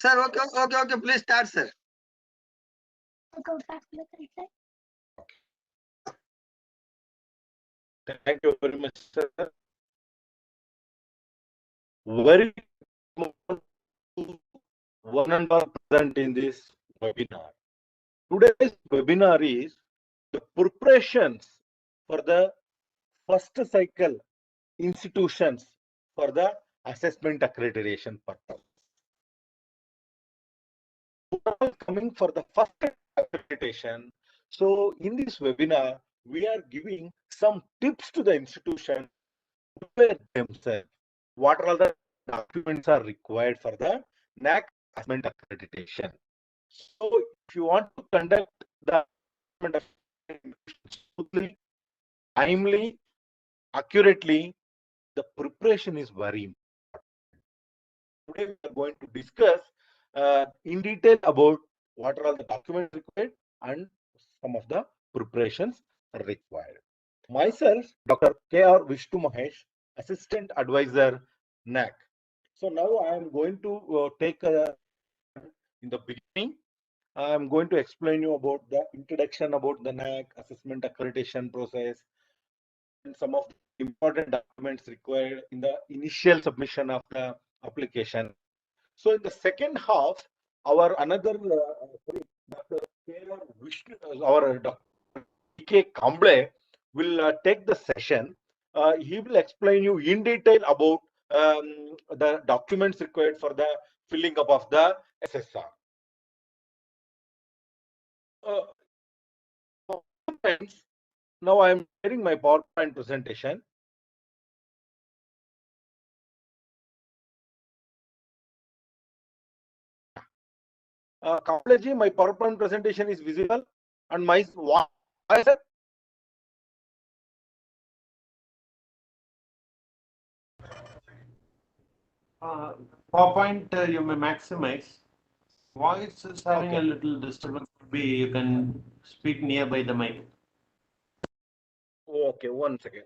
Sir, okay. Please start, sir. Go back to the slide. Thank you very much, sir. Very one and all present in this webinar. Today's webinar is the preparations for the first cycle institutions for the assessment accreditation purpose. Coming for the first accreditation. So in this webinar, we are giving some tips to the institution to prepare themselves. What are all the documents are required for the NAAC assessment accreditation? So if you want to conduct the assessment smoothly, timely, accurately, the preparation is very important. Today we are going to discuss in detail about what are all the documents required and some of the preparations required. Myself, Dr. K.R. Vishnu Mahesh, Assistant Advisor, NAAC. So now I am going to take in the beginning, I am going to explain you about the introduction about the NAAC assessment accreditation process and some of the important documents required in the initial submission of the application. So in the second half, our another Dr. K.R. Vishnu, our Dr. K. Kamble will take the session. He will explain you in detail about the documents required for the filling up of the SSR. Now I am sharing my PowerPoint presentation. Kamleji, my PowerPoint presentation is visible and my voice. PowerPoint you may maximize. Voice is having Okay. a little disturbance. Maybe you can speak nearby the mic. Okay, one second.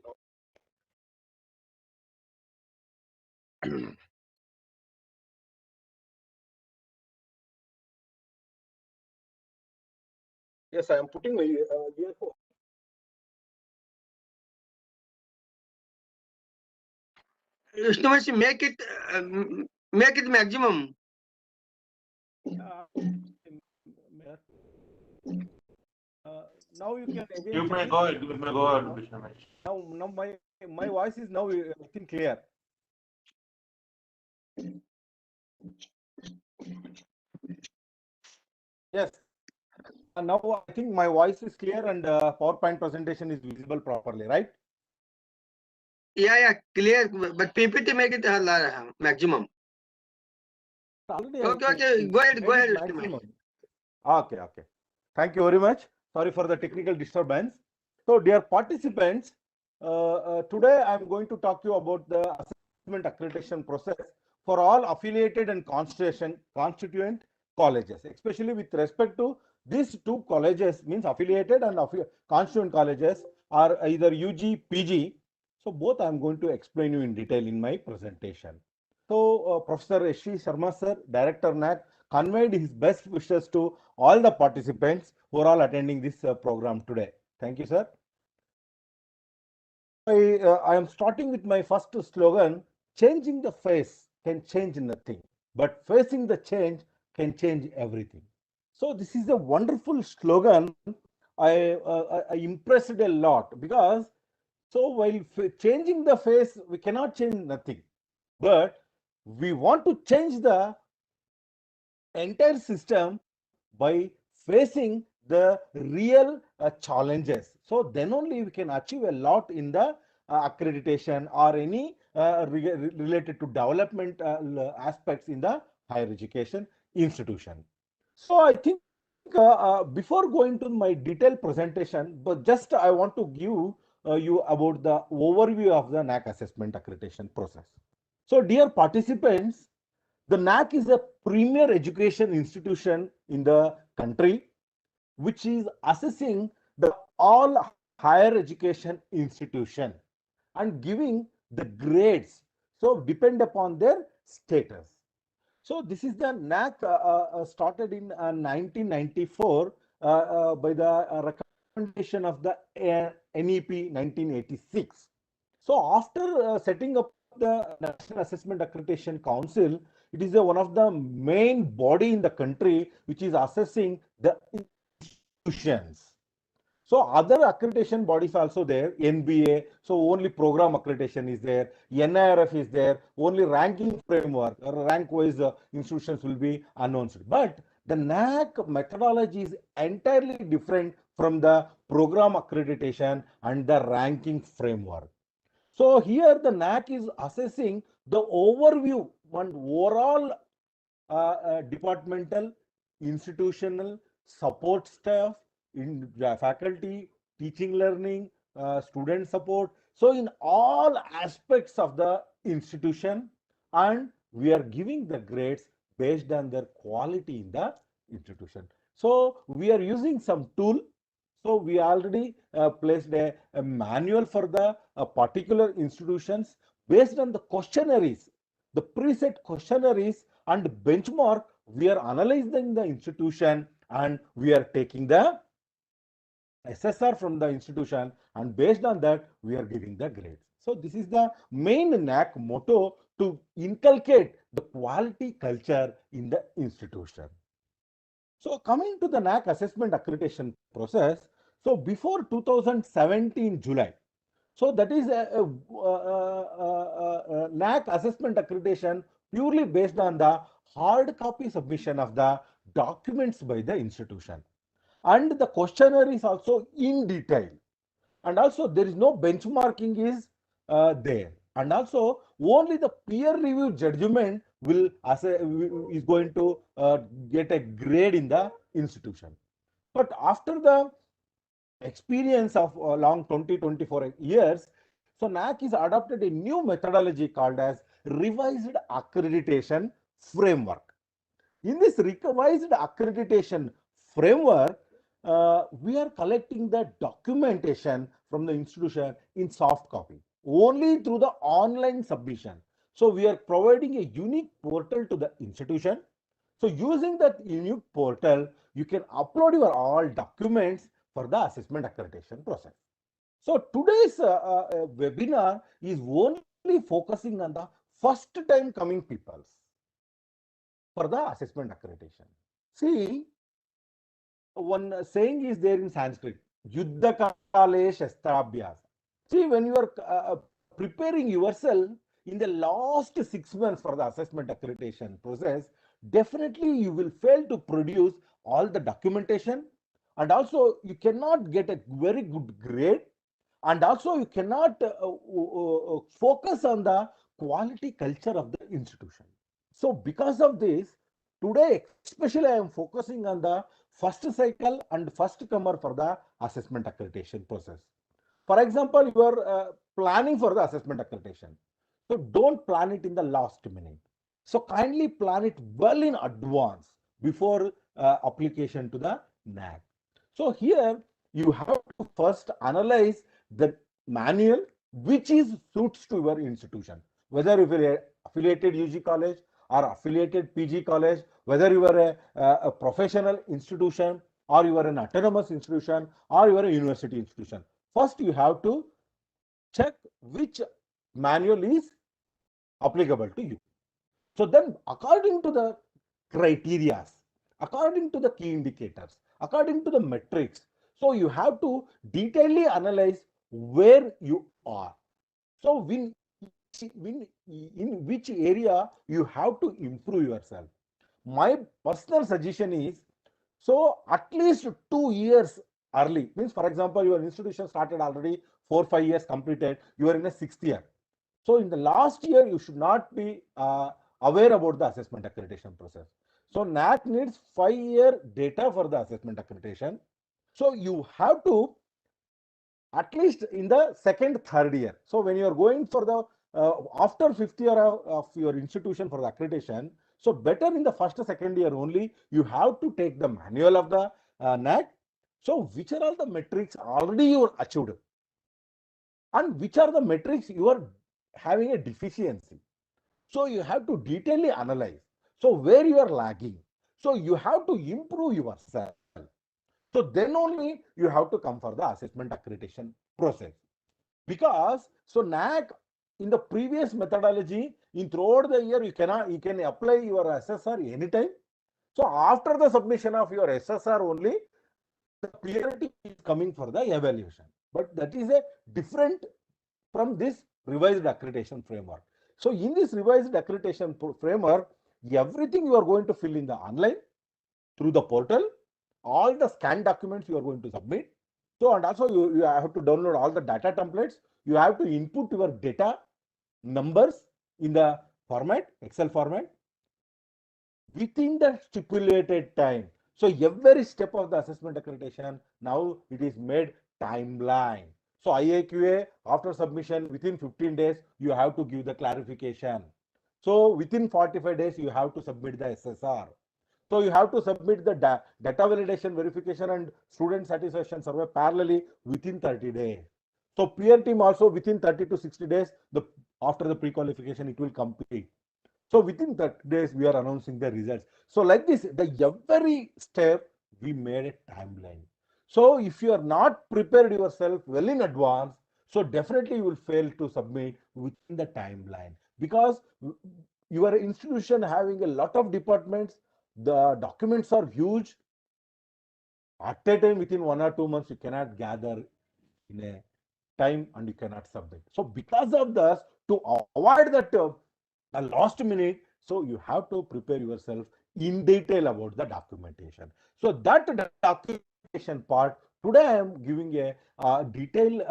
Yes, I am putting my earphone. Vishnu, make it maximum. Now you can again. You may go ahead. You may go ahead, Vishnu. Now my voice is now I think clear. Yes. Now I think my voice is clear and PowerPoint presentation is visible properly, right? Yeah, clear. But PPT make it maximum. Already Okay. Go ahead, Vishnu. maximum. Okay. Thank you very much. Sorry for the technical disturbance. So, dear participants, today I am going to talk to you about the assessment accreditation process for all affiliated and constituent colleges, especially with respect to these two colleges, means affiliated and constituent colleges are either UG, PG. So, both I am going to explain you in detail in my presentation. So, Professor S.C. Sharma sir, Director NAAC, conveyed his best wishes to all the participants who are all attending this program today. Thank you, sir. I am starting with my first slogan: changing the face can change nothing, but facing the change can change everything. So this is a wonderful slogan. I impressed a lot because so while changing the face, we cannot change nothing, but we want to change the entire system by facing the real challenges. So then only we can achieve a lot in the accreditation or any related to development aspects in the higher education institution. So I think before going to my detailed presentation, but just I want to give you about the overview of the NAAC assessment accreditation process. So dear participants, the NAAC is a premier education institution in the country, which is assessing the all higher education institution and giving the grades. So depend upon their status. So this is the NAAC started in 1994 by the recommendation of the NEP 1986. So after setting up the National Assessment Accreditation Council, it is one of the main body in the country which is assessing the institutions. So other accreditation bodies also there, NBA, so only program accreditation is there, NIRF is there, only ranking framework, rank-wise institutions will be announced. But the NAAC methodology is entirely different from the program accreditation and the ranking framework. So here the NAAC is assessing the overview and overall departmental, institutional, support staff, in faculty, teaching learning, student support. So in all aspects of the institution, and we are giving the grades based on their quality in the institution. So we are using some tool. So we already placed a manual for the particular institutions based on the questionnaires, the preset questionnaires and benchmark. We are analyzing the institution and we are taking the SSR from the institution, and based on that we are giving the grades. So this is the main NAAC motto to inculcate the quality culture in the institution. So coming to the NAAC assessment accreditation process, so before 2017 July, so that is a NAAC assessment accreditation purely based on the hard copy submission of the documents by the institution. And the questionnaire is also in detail. And also there is no benchmarking is there. And also only the peer review judgment will is going to get a grade in the institution. But after the experience of long 20-24 years, so NAAC is adopted a new methodology called as revised accreditation framework. In this revised accreditation framework, we are collecting the documentation from the institution in soft copy only through the online submission. So we are providing a unique portal to the institution. So using that unique portal, you can upload your all documents for the assessment accreditation process. So today's webinar is only focusing on the first time coming peoples for the assessment accreditation. See, one saying is there in Sanskrit, Yuddha Kale Shastrabhyas. See, when you are preparing yourself in the last 6 months for the assessment accreditation process, definitely you will fail to produce all the documentation, and also you cannot get a very good grade, and also you cannot focus on the quality culture of the institution. So because of this, today especially I am focusing on the first cycle and first comer for the assessment accreditation process. For example, you are planning for the assessment accreditation. So don't plan it in the last minute. So kindly plan it well in advance before application to the NAAC. So here you have to first analyze the manual which is suits to your institution, whether you are affiliated UG college or affiliated PG college, whether you are a professional institution or you are an autonomous institution or you are a university institution. First you have to check which manual is applicable to you. So then according to the criteria, according to the key indicators, according to the metrics, so you have to detailedly analyze where you are. So in which area you have to improve yourself. My personal suggestion is, so at least 2 years early, means for example, your institution started already 4-5 years completed, you are in the 6th year. So in the last year, you should not be aware about the assessment accreditation process. So NAAC needs 5-year data for the assessment accreditation. So you have to at least in the 2nd, 3rd year. So when you are going for the after 5th year of your institution for the accreditation, so better in the 1st, 2nd year only, you have to take the manual of the NAAC. So which are all the metrics already you are achieved, and which are the metrics you are having a deficiency. So you have to detailedly analyze. So where you are lagging, so you have to improve yourself. So then only you have to come for the assessment accreditation process. Because so NAAC in the previous methodology, in throughout the year, you can apply your SSR anytime. So after the submission of your SSR only, the priority is coming for the evaluation. But that is a different from this revised accreditation framework. So in this revised accreditation framework, everything you are going to fill in the online through the portal, all the scanned documents you are going to submit. So, and also you have to download all the data templates. You have to input your data numbers in the format, Excel format, within the stipulated time. So every step of the assessment accreditation, now it is made timeline. So IIQA, after submission, within 15 days, you have to give the clarification. So within 45 days, you have to submit the SSR. So you have to submit the data validation, verification, and student satisfaction survey parallelly within 30 days. So peer team also within 30 to 60 days, after the pre-qualification, it will complete. So within 30 days, we are announcing the results. So like this, the every step we made a timeline. So if you are not prepared yourself well in advance, so definitely you will fail to submit within the timeline, because your institution having a lot of departments, the documents are huge. At a time, within 1 or 2 months, you cannot gather in a time and you cannot submit. So because of this, to avoid that the last minute, so you have to prepare yourself in detail about the documentation. So that documentation part, today I am giving a detailed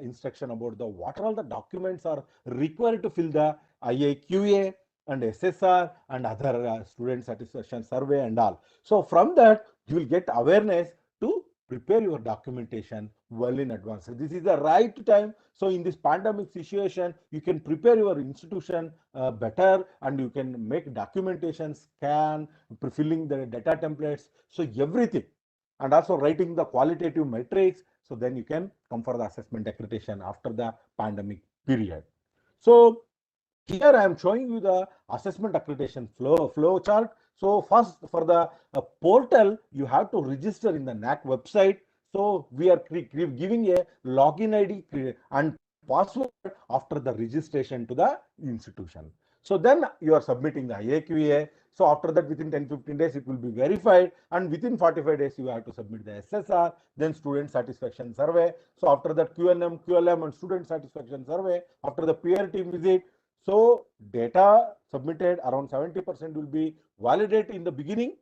instruction about the what all the documents are required to fill the IIQA and SSR and other student satisfaction survey and all. So from that, you will get awareness to prepare your documentation well in advance. This is the right time. So in this pandemic situation, you can prepare your institution better, and you can make documentation, scan, filling the data templates, so everything, and also writing the qualitative metrics. So then you can come for the assessment accreditation after the pandemic period. So here I am showing you the assessment accreditation flow chart. So first, for the portal, you have to register in the NAAC website. So we are giving a login ID and password after the registration to the institution. So then you are submitting the IIQA. So after that, within 10-15 days, it will be verified, and within 45 days, you have to submit the SSR, then student satisfaction survey. So after that, QNM, QLM, and student satisfaction survey, after the peer team visit. So data submitted around 70% will be validated in the beginning.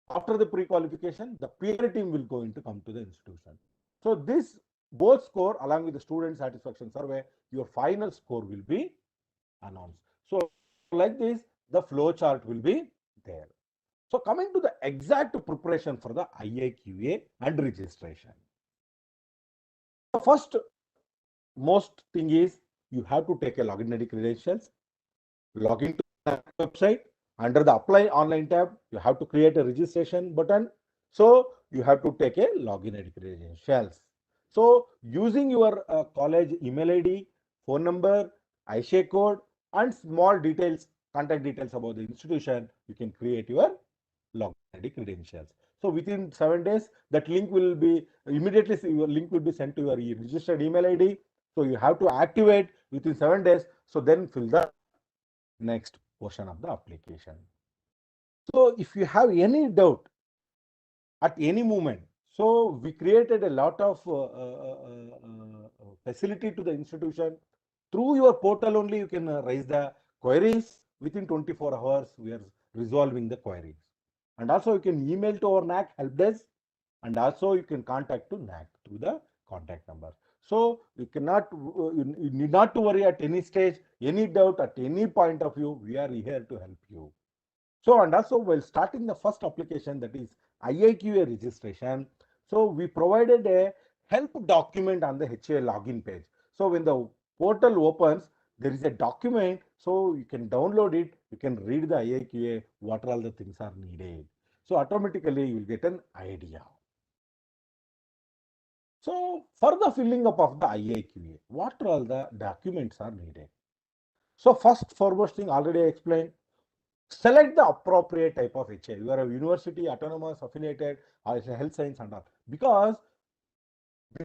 After the pre-qualification, the peer team will go into come to the institution. So this both score along with the student satisfaction survey, your final score will be announced. So like this, the flow chart will be there. So coming to the exact preparation for the IIQA and registration. The first most thing is you have to take a login ID credentials, log into the website. Under the apply online tab, you have to create a registration button. So you have to take a login ID credentials. So using your college email ID, phone number, ICA code, and small details, contact details about the institution, you can create your login ID credentials. So within 7 days, that link will be immediately, your link will be sent to your registered email ID. So you have to activate within 7 days. So then fill the next portion of the application. So if you have any doubt at any moment, so we created a lot of facility to the institution. Through your portal only, you can raise the queries. Within 24 hours, we are resolving the queries. And also you can email to our NAAC help desk, and also you can contact to NAAC through the contact number. So you cannot, you need not to worry at any stage, any doubt at any point of view, we are here to help you. So, and also while starting the first application, that is IIQA registration, so we provided a help document on the HA login page. So when the portal opens, there is a document, so you can download it, you can read the IIQA, what all the things are needed. So automatically you will get an idea. So for the filling up of the IIQA, what all the documents are needed? So first foremost thing already I explained, select the appropriate type of HA. You are a university, autonomous, affiliated, or it's a health science and all. Because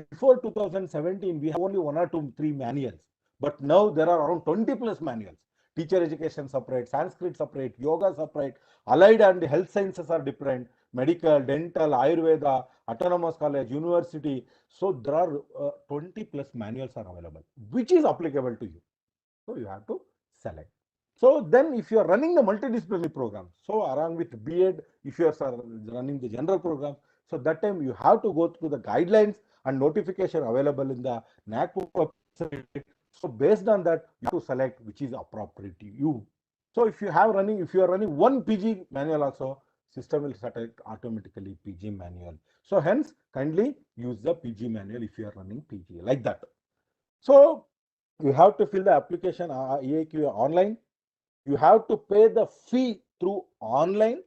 before 2017, we have only 1 or 2, 3 manuals. But now there are around 20 plus manuals. Teacher education separate, Sanskrit separate, yoga separate, allied and health sciences are different, medical, dental, Ayurveda, autonomous college, university. So there are 20 plus manuals are available, which is applicable to you. So you have to select. So then if you are running the multidisciplinary program, so along with B.Ed, if you are running the general program, so that time you have to go through the guidelines and notification available in the NAAC website. So based on that, you have to select which is appropriate to you. So if you are running one PG manual also, system will select automatically PG manual. So hence, kindly use the PG manual if you are running PG like that. So you have to fill the application IIQA online. You have to pay the fee through online,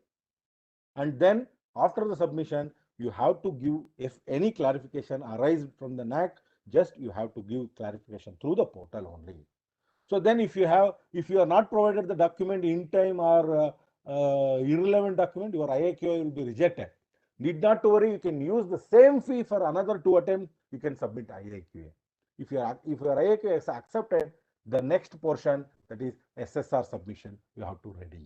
and then after the submission, you have to give, if any clarification arises from the NAAC, just you have to give clarification through the portal only. So then if you are not provided the document in time or irrelevant document, your IIQA will be rejected. Need not to worry, you can use the same fee for another 2 attempts, you can submit IIQA. If your IIQA is accepted, the next portion, that is SSR submission, you have to ready.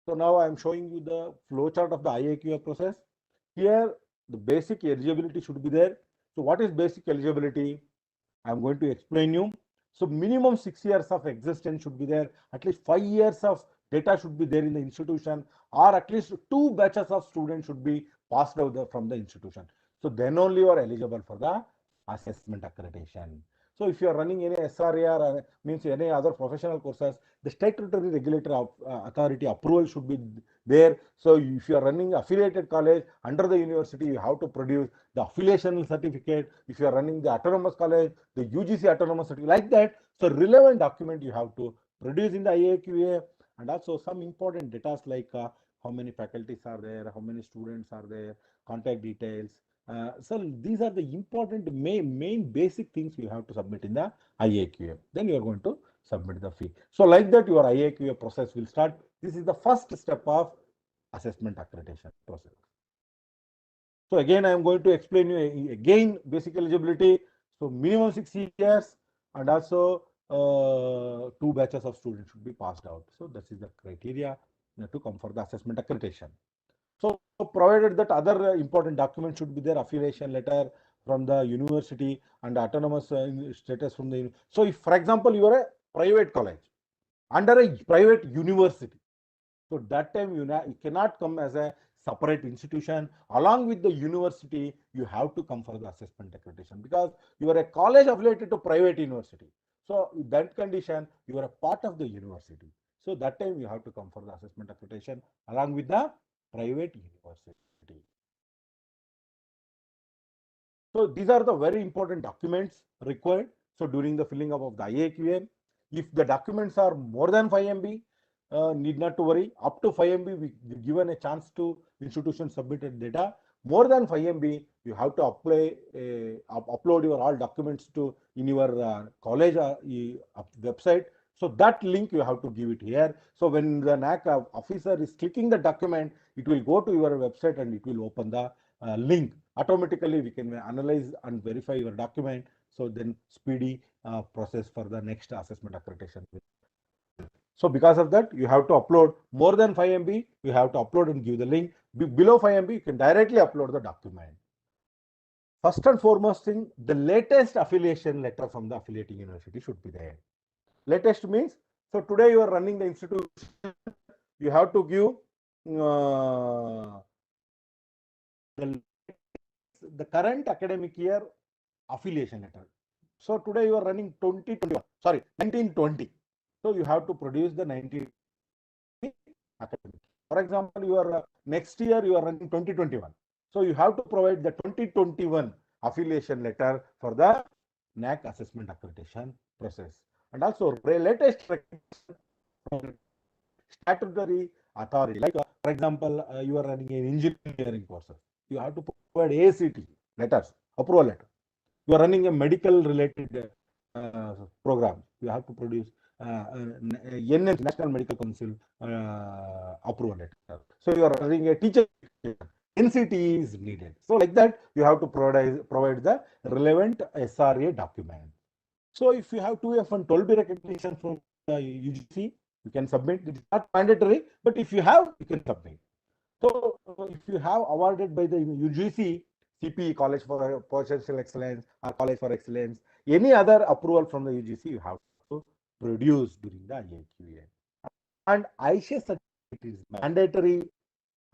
So now I am showing you the flowchart of the IIQA process. Here, the basic eligibility should be there. So what is basic eligibility? I am going to explain you. So minimum 6 years of existence should be there. At least 5 years of data should be there in the institution, or at least 2 batches of students should be passed out from the institution. So then only you are eligible for the assessment accreditation. So if you are running any SRAR, means any other professional courses, the statutory regulatory authority approval should be there. So if you are running affiliated college under the university, you have to produce the affiliation certificate. If you are running the autonomous college, the UGC autonomous certificate, like that. So relevant document you have to produce in the IIQA, and also some important data like how many faculties are there, how many students are there, contact details. So these are the important main basic things you have to submit in the IIQA. Then you are going to submit the fee. So like that, your IIQA process will start. This is the first step of assessment accreditation process. So again, I am going to explain you again basic eligibility. So minimum 6 years, and also 2 batches of students should be passed out. So this is the criteria to come for the assessment accreditation. So provided that other important documents should be there, affiliation letter from the university and autonomous status from the. So if, for example, you are a private college under a private university, so that time you cannot come as a separate institution. Along with the university, you have to come for the assessment accreditation, because you are a college affiliated to private university. So in that condition, you are a part of the university. So that time you have to come for the assessment accreditation along with the private university. So these are the very important documents required. So during the filling up of the IIQA, if the documents are more than 5 MB, need not to worry. Up to 5 MB, we given a chance to institution submitted data. More than 5 MB, you have to upload your all documents to in your college website. So that link you have to give it here. So when the NAAC officer is clicking the document, it will go to your website and it will open the link. Automatically we can analyze and verify your document. So then speedy process for the next assessment accreditation. So because of that, you have to upload more than 5 MB, you have to upload and give the link. Below 5 MB, you can directly upload the document. First and foremost thing, the latest affiliation letter from the affiliating university should be there. Latest means, so today you are running the institution, you have to give the current academic year affiliation letter. So today you are running 1920. So you have to produce the 19 academic. For example, you are next year you are running 2021. So you have to provide the 2021 affiliation letter for the NAAC assessment accreditation process. And also latest statutory authority, like for example, you are running an engineering courses, you have to provide ACT letters, approval letter. You are running a medical related program, you have to produce NMC, National Medical Council approval letter. So you are running a teacher, NCT is needed. So like that, you have to provide the relevant SRA document. So if you have 2F and 12B recognition from the UGC, you can submit. It is not mandatory, but if you have, you can submit. So if you have awarded by the UGC, CPE, College for Potential Excellence, or College for Excellence, any other approval from the UGC, you have to produce during the IIQA. And IIQA certificate is mandatory.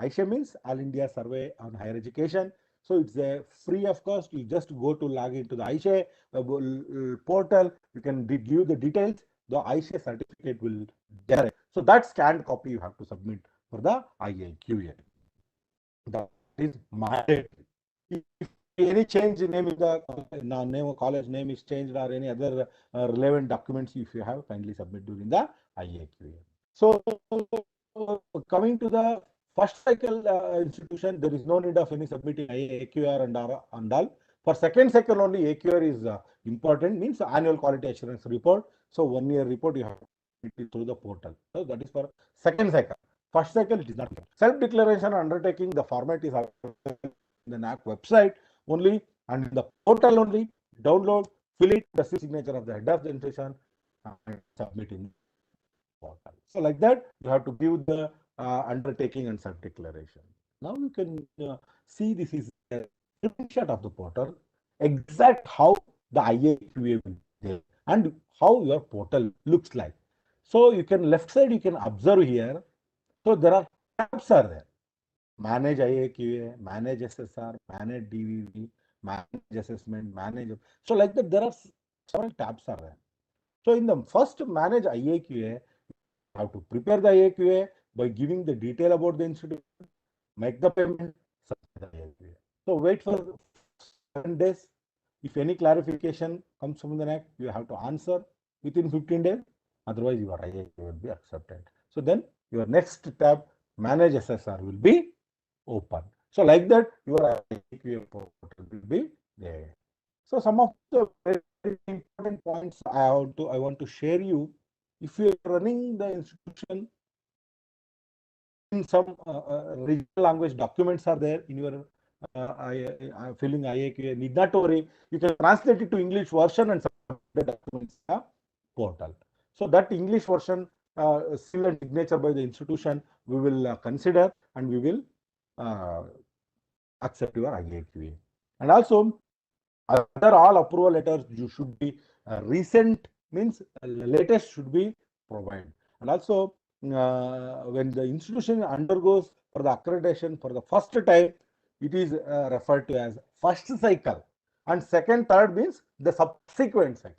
IIQA means All India Survey on Higher Education. So it's a free of cost. You just go to log into the IIQA portal. You can give the details. The IIQA certificate will generate. So that scanned copy you have to submit for the IIQA. That is mandatory. If any change in name in the name of college name is changed or any other relevant documents if you have, kindly submit during the IIQA. So coming to the first cycle institution, there is no need of any submitting AQR and all. For second cycle only, AQR is important, means annual quality assurance report. So 1 year report you have to submit it through the portal. So that is for second cycle. First cycle it is not. Self-declaration undertaking, the format is in the NAAC website only and in the portal only. Download, fill it, the signature of the head of the institution and submit in the portal. So like that, you have to give the undertaking and self-declaration. Now you can see this is a screenshot of the portal, exact how the IIQA will be there and how your portal looks like. So you can left side, you can observe here. So there are tabs are there. Manage IIQA, manage SSR, manage DVV, manage assessment, manage. So like that, there are several tabs are there. So in the first manage IIQA, how to prepare the IIQA by giving the detail about the institution, make the payment, submit the IIQA. So wait for 7 days. If any clarification comes from the NAAC, you have to answer within 15 days. Otherwise, your IIQA will be accepted. So then your next tab, manage SSR, will be open. So like that, your IIQA portal will be there. So some of the very important points I want to share you. If you are running the institution in some regional language documents are there in your filling IIQA, need not worry. You can translate it to English version and submit the documents in the portal. So that English version seal and signature by the institution we will consider and we will accept your IIQA. And also other all approval letters you should be recent, means latest should be provided. And also when the institution undergoes for the accreditation for the first time, it is referred to as first cycle, and second, third means the subsequent cycle.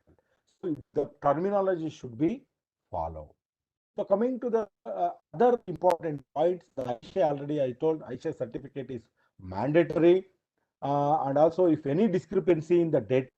So the terminology should be followed. So coming to the other important points, the IIQA already I told IIQA certificate is mandatory, and also if any discrepancy in the date,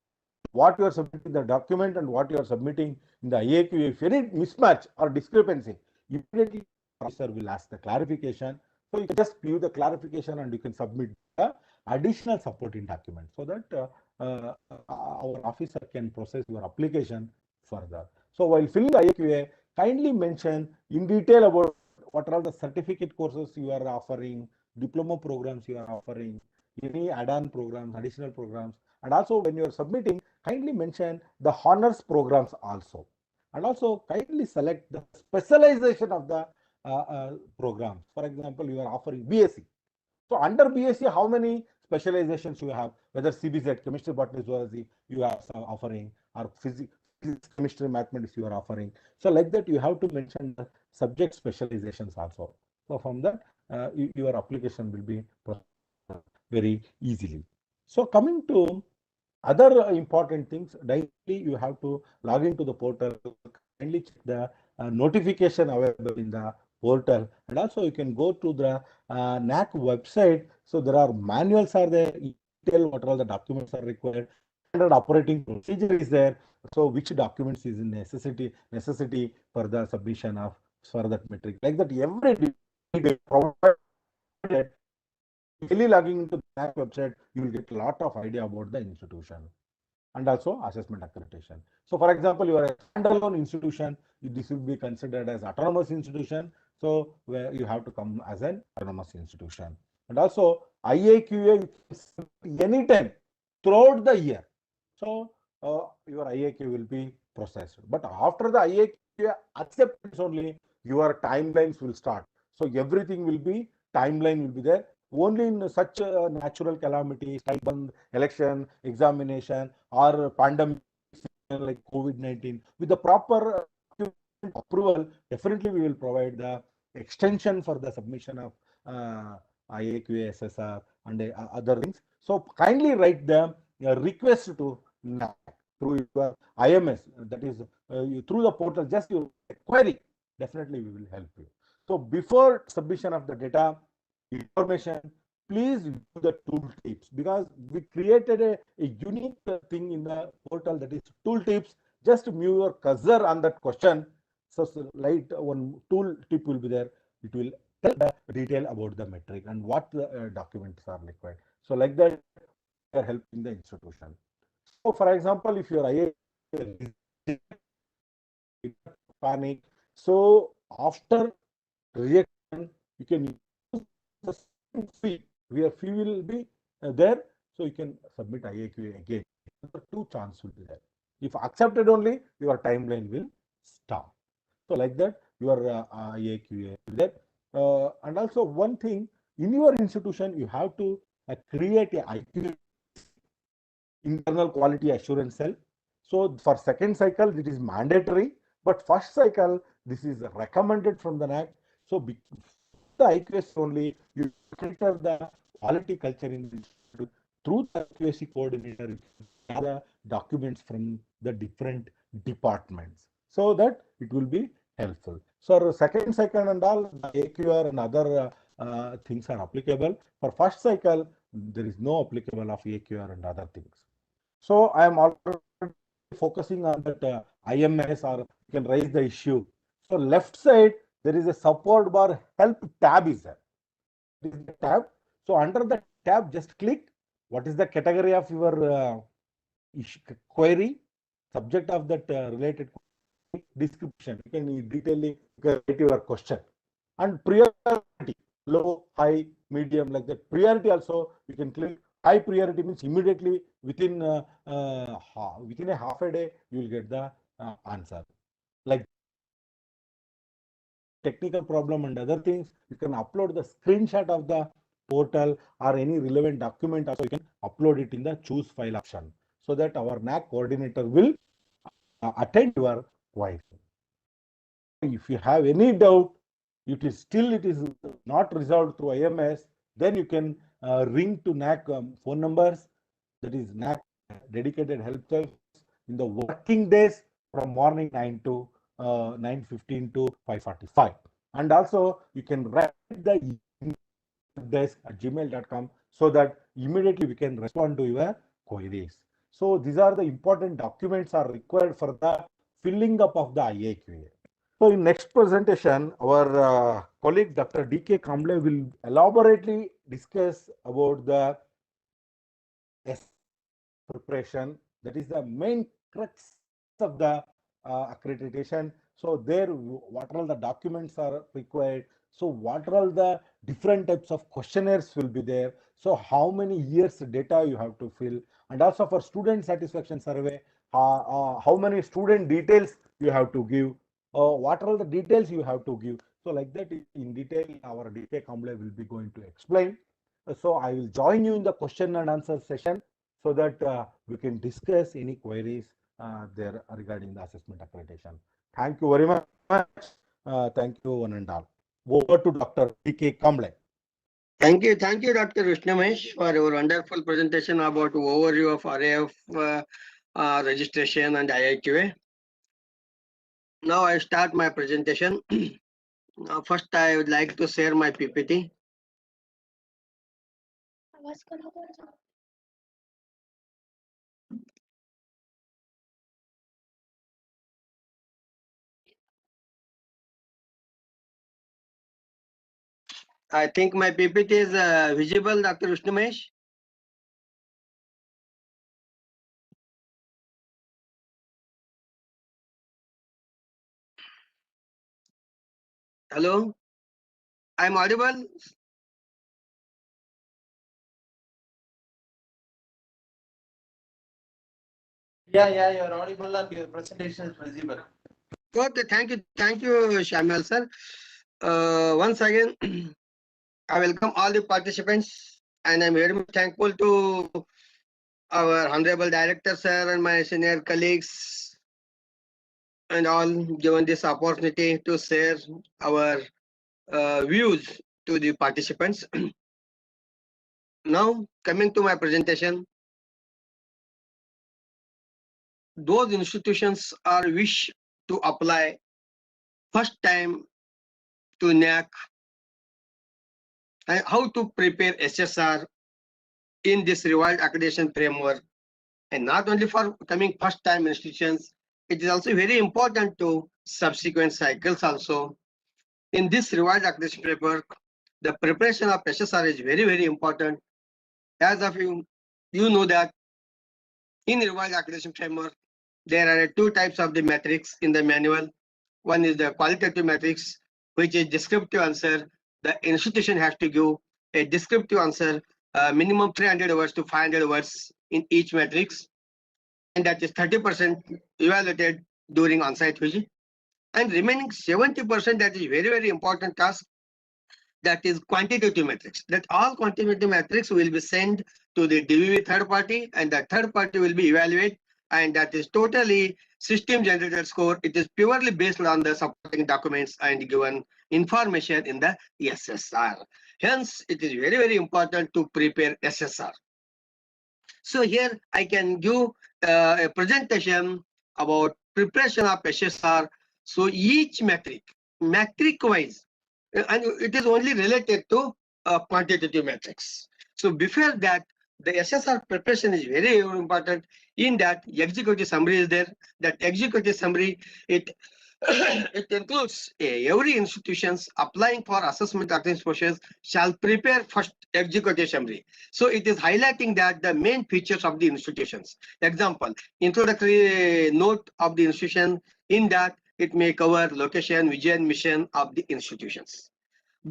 what you are submitting the document and what you are submitting in the IIQA, if any mismatch or discrepancy, immediately the officer will ask the clarification. So you can just view the clarification and you can submit the additional supporting document so that our officer can process your application further. So while filling the IIQA, kindly mention in detail about what are the certificate courses you are offering, diploma programs you are offering, any add-on programs, additional programs, and also when you are submitting, kindly mention the honors programs also. And also kindly select the specialization of the programs. For example, you are offering BSc. So under BSc, how many specializations you have, whether CBZ, chemistry, botany, zoology, you are offering, or physics, chemistry, mathematics, you are offering. So like that, you have to mention the subject specializations also. So from that, your application will be very easily. So coming to other important things, daily you have to log into the portal, kindly check the notification available in the portal, and also you can go to the NAAC website. So there are manuals are there, detail what all the documents are required, standard operating procedure is there. So which documents is necessity for the submission of for that metric, like that every detail provided. Daily logging into the NAAC website, you will get a lot of idea about the institution. and also assessment accreditation. So for example, you are a standalone institution, this will be considered as autonomous institution. So where you have to come as an autonomous institution. And also IIQA anytime throughout the year. So your IIQA will be processed. But after the IIQA acceptance only, your timelines will start. So everything will be, timeline will be there. Only in such a natural calamity, election, examination, or pandemic like COVID-19, with the proper approval, definitely we will provide the extension for the submission of IAQA, SSR, and other things. So kindly write them a request to NAAC through your IMS, that is through the portal, just your query, definitely we will help you. So before submission of the data information, please use the tooltips, because we created a unique thing in the portal, that is tooltips. Just move your cursor on that question. So light one tool tip will be there. It will tell the detail about the metric and what the documents are required. So like that, we are helping the institution. So for example, if your IA panic, so after rejection, you can use the fee, where fee will be there. So you can submit IAQA again. Two chances will be there. If accepted only, your timeline will stop. So like that, your IAQA will be there. And also one thing, in your institution, you have to create a IQA, internal quality assurance cell. So for second cycle, it is mandatory, but first cycle, this is recommended from the NAAC. So the IQS only, you monitor the quality culture in the institute through the IQAC coordinator, you can the documents from the different departments, so that it will be helpful. So second cycle and all, the AQR and other things are applicable. For first cycle, there is no applicable of AQR and other things. So I am already focusing on that IMS, or you can raise the issue. So left side, there is a support bar, help tab is there. This is the tab. So under the tab, just click what is the category of your query, subject of that related description. You can detailing, you can write your question, and priority, low, high, medium, like that. Priority also you can click. High priority means immediately within a half a day you will get the answer. Like technical problem and other things, you can upload the screenshot of the portal or any relevant document. Also, you can upload it in the choose file option, so that our NAAC coordinator will attend your query. If you have any doubt, it is not resolved through IMS, then you can ring to NAAC phone numbers, that is NAAC dedicated help desk in the working days from morning 9 to 9:15 to 5:45. And also you can write the desk at gmail.com, so that immediately we can respond to your queries. So these are the important documents are required for the filling up of the IAQA. So in next presentation, our colleague Dr. D.K. Kamble will elaborately discuss about the preparation. That is the main crux of the accreditation. So there, what all the documents are required. So what all the different types of questionnaires will be there. So how many years data you have to fill, and also for student satisfaction survey, how many student details you have to give. What are all the details you have to give. So like that in detail, our DK Kamble will be going to explain. So I will join you in the question and answer session, so that we can discuss any queries there regarding the assessment accreditation. Thank you very much. Thank you one and all. Over to Dr. D.K. Kamble. Thank you, Dr. Vishnamesh, for your wonderful presentation about overview of RAF registration and IIQA. Now I start my presentation. First, I would like to share my PPT. आवाज करा दो जरा. I think my PPT is visible, Dr. Vishnamesh. Hello, I'm audible. Yeah, you're audible and your presentation is visible. Okay, thank you, Shamuel sir. Once again, I welcome all the participants, and I'm very much thankful to our honorable director sir and my senior colleagues and all given this opportunity to share our views to the participants. Now, coming to my presentation, those institutions are wish to apply first time to NAAC and how to prepare SSR in this revised accreditation framework. And not only for coming first time institutions, it is also very important to subsequent cycles also. In this revised accreditation framework, the preparation of SSR is very important. As of you know that in revised accreditation framework, there are two types of the metrics in the manual. One is the qualitative metrics, which is descriptive answer. The institution has to give a descriptive answer, minimum 300 words to 500 words in each matrix, and that is 30% evaluated during on-site visit. And remaining 70%, that is very important task, that is quantitative metrics. That all quantitative metrics will be sent to the DVV third party, and the third party will be evaluated, and that is totally system generated score. It is purely based on the supporting documents and given information in the SSR. Hence, it is very important to prepare SSR. So here I can give a presentation about preparation of SSR. So each metric wise, and it is only related to quantitative metrics. So before that, the SSR preparation is very important. In that, executive summary is there. That executive summary, it it includes every institutions applying for assessment accreditation shall prepare first executive summary. So it is highlighting that the main features of the institutions. Example, introductory note of the institution. In that, it may cover location, vision, mission of the institutions.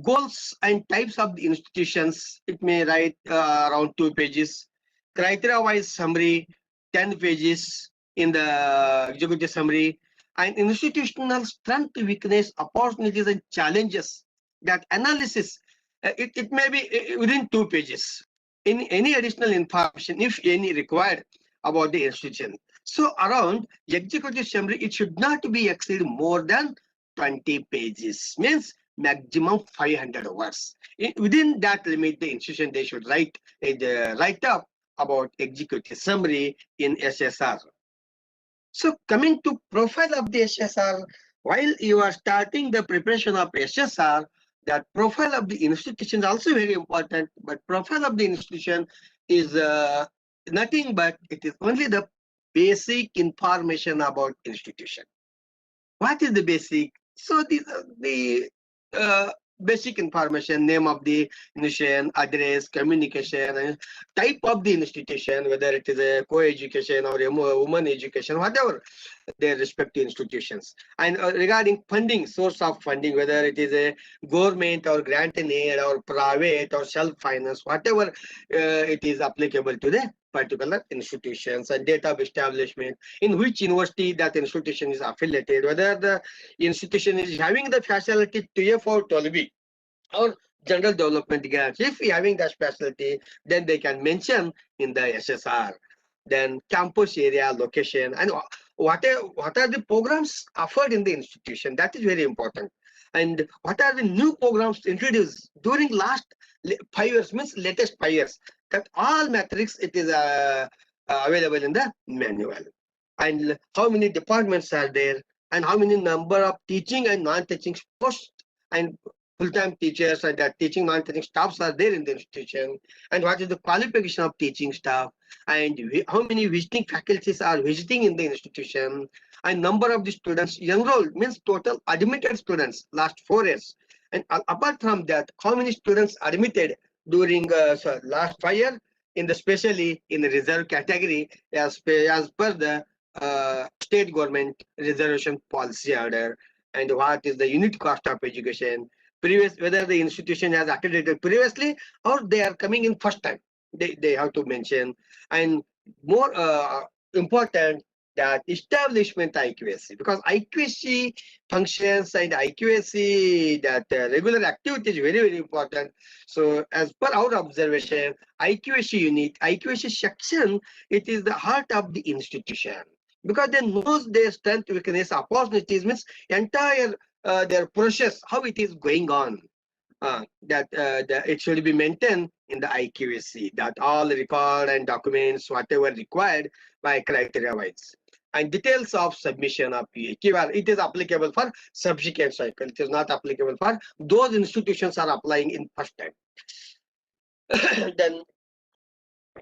Goals and types of the institutions, it may write around 2 pages. Criteria-wise summary, 10 pages in the executive summary. And institutional strength, weakness, opportunities, and challenges. That analysis, it may be within 2 pages. In any additional information, if any required about the institution. So around executive summary, it should not be exceed more than 20 pages. Means maximum 500 words. Within that limit, the institution, they should write a write-up about executive summary in SSR. So coming to profile of the SSR, while you are starting the preparation of SSR, that profile of the institution is also very important, but profile of the institution is nothing but it is only the basic information about institution. What is the basic? So these are the basic information: name of the institution, address, communication, and type of the institution, whether it is a co-education or a woman education, whatever their respective institutions. And regarding funding, source of funding, whether it is a government or grant in aid or private or self-finance, whatever it is applicable to the particular institutions, and date of establishment, in which university that institution is affiliated, whether the institution is having the facility TF or 12B or general development grants. If having that facility, then they can mention in the SSR. Then campus area, location, and what are the programs offered in the institution. That is very important. And what are the new programs introduced during last 5 years, means latest 5 years. That all metrics, it is available in the manual. And how many departments are there, and how many number of teaching and non-teaching posts and full-time teachers and teaching non-teaching staffs are there in the institution, and what is the qualification of teaching staff, and how many visiting faculties are visiting in the institution, and number of the students enrolled, means total admitted students last 4 years. And apart from that, how many students admitted during last 5 years, in the especially in the reserve category as per the state government reservation policy order and what is the unit cost of education, previous whether the institution has accredited previously or they are coming in first time. They have to mention, and more important, that establishment IQAC, because IQAC functions and IQAC, that regular activity is very, very important. So as per our observation, IQAC unit, IQAC section, it is the heart of the institution, because they knows their strength, weakness, opportunities, means entire their process, how it is going on. That it should be maintained in the IQAC, that all record and documents, whatever required by criteria wise. And details of submission of PA, it is applicable for subsequent cycle. It is not applicable for those institutions are applying in first time. Then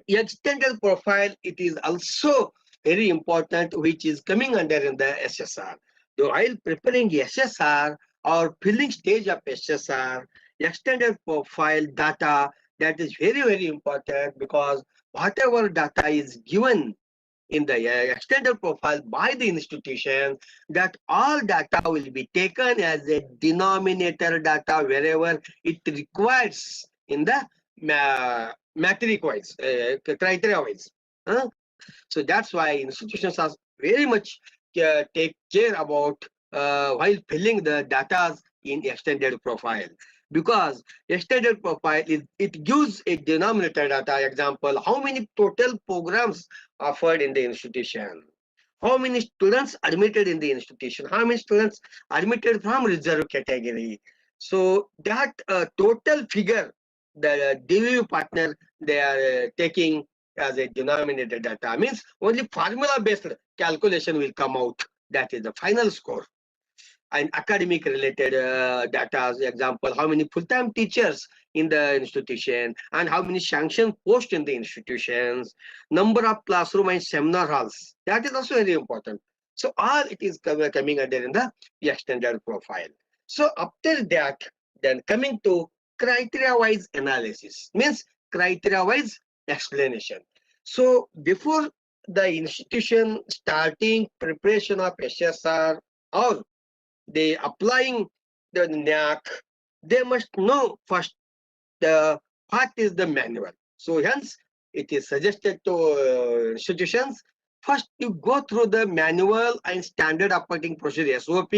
extended profile, it is also very important, which is coming under in the SSR. So while preparing SSR or filling stage of SSR, extended profile data, that is very, very important, because whatever data is given in the extended profile by the institution, that all data will be taken as a denominator data wherever it requires in the metric wise, criteria wise. So that's why institutions are very much take care about while filling the data in extended profile, because extended profile is, it gives a denominator data. Example, how many total programs offered in the institution, how many students admitted in the institution, how many students admitted from reserve category. So that total figure, the DVU partner, they are taking as a denominator data, means only formula based calculation will come out. That is the final score. And academic related data, example, how many full-time teachers in the institution and how many sanctioned posts in the institutions, number of classroom and seminar halls, that is also very important. So all it is coming under in the extended profile. So after that, then coming to criteria wise analysis, means criteria wise explanation. So before the institution starting preparation of SSR or they applying the NAAC, they must know first the what is the manual. So hence it is suggested to institutions, first you go through the manual and standard operating procedure SOP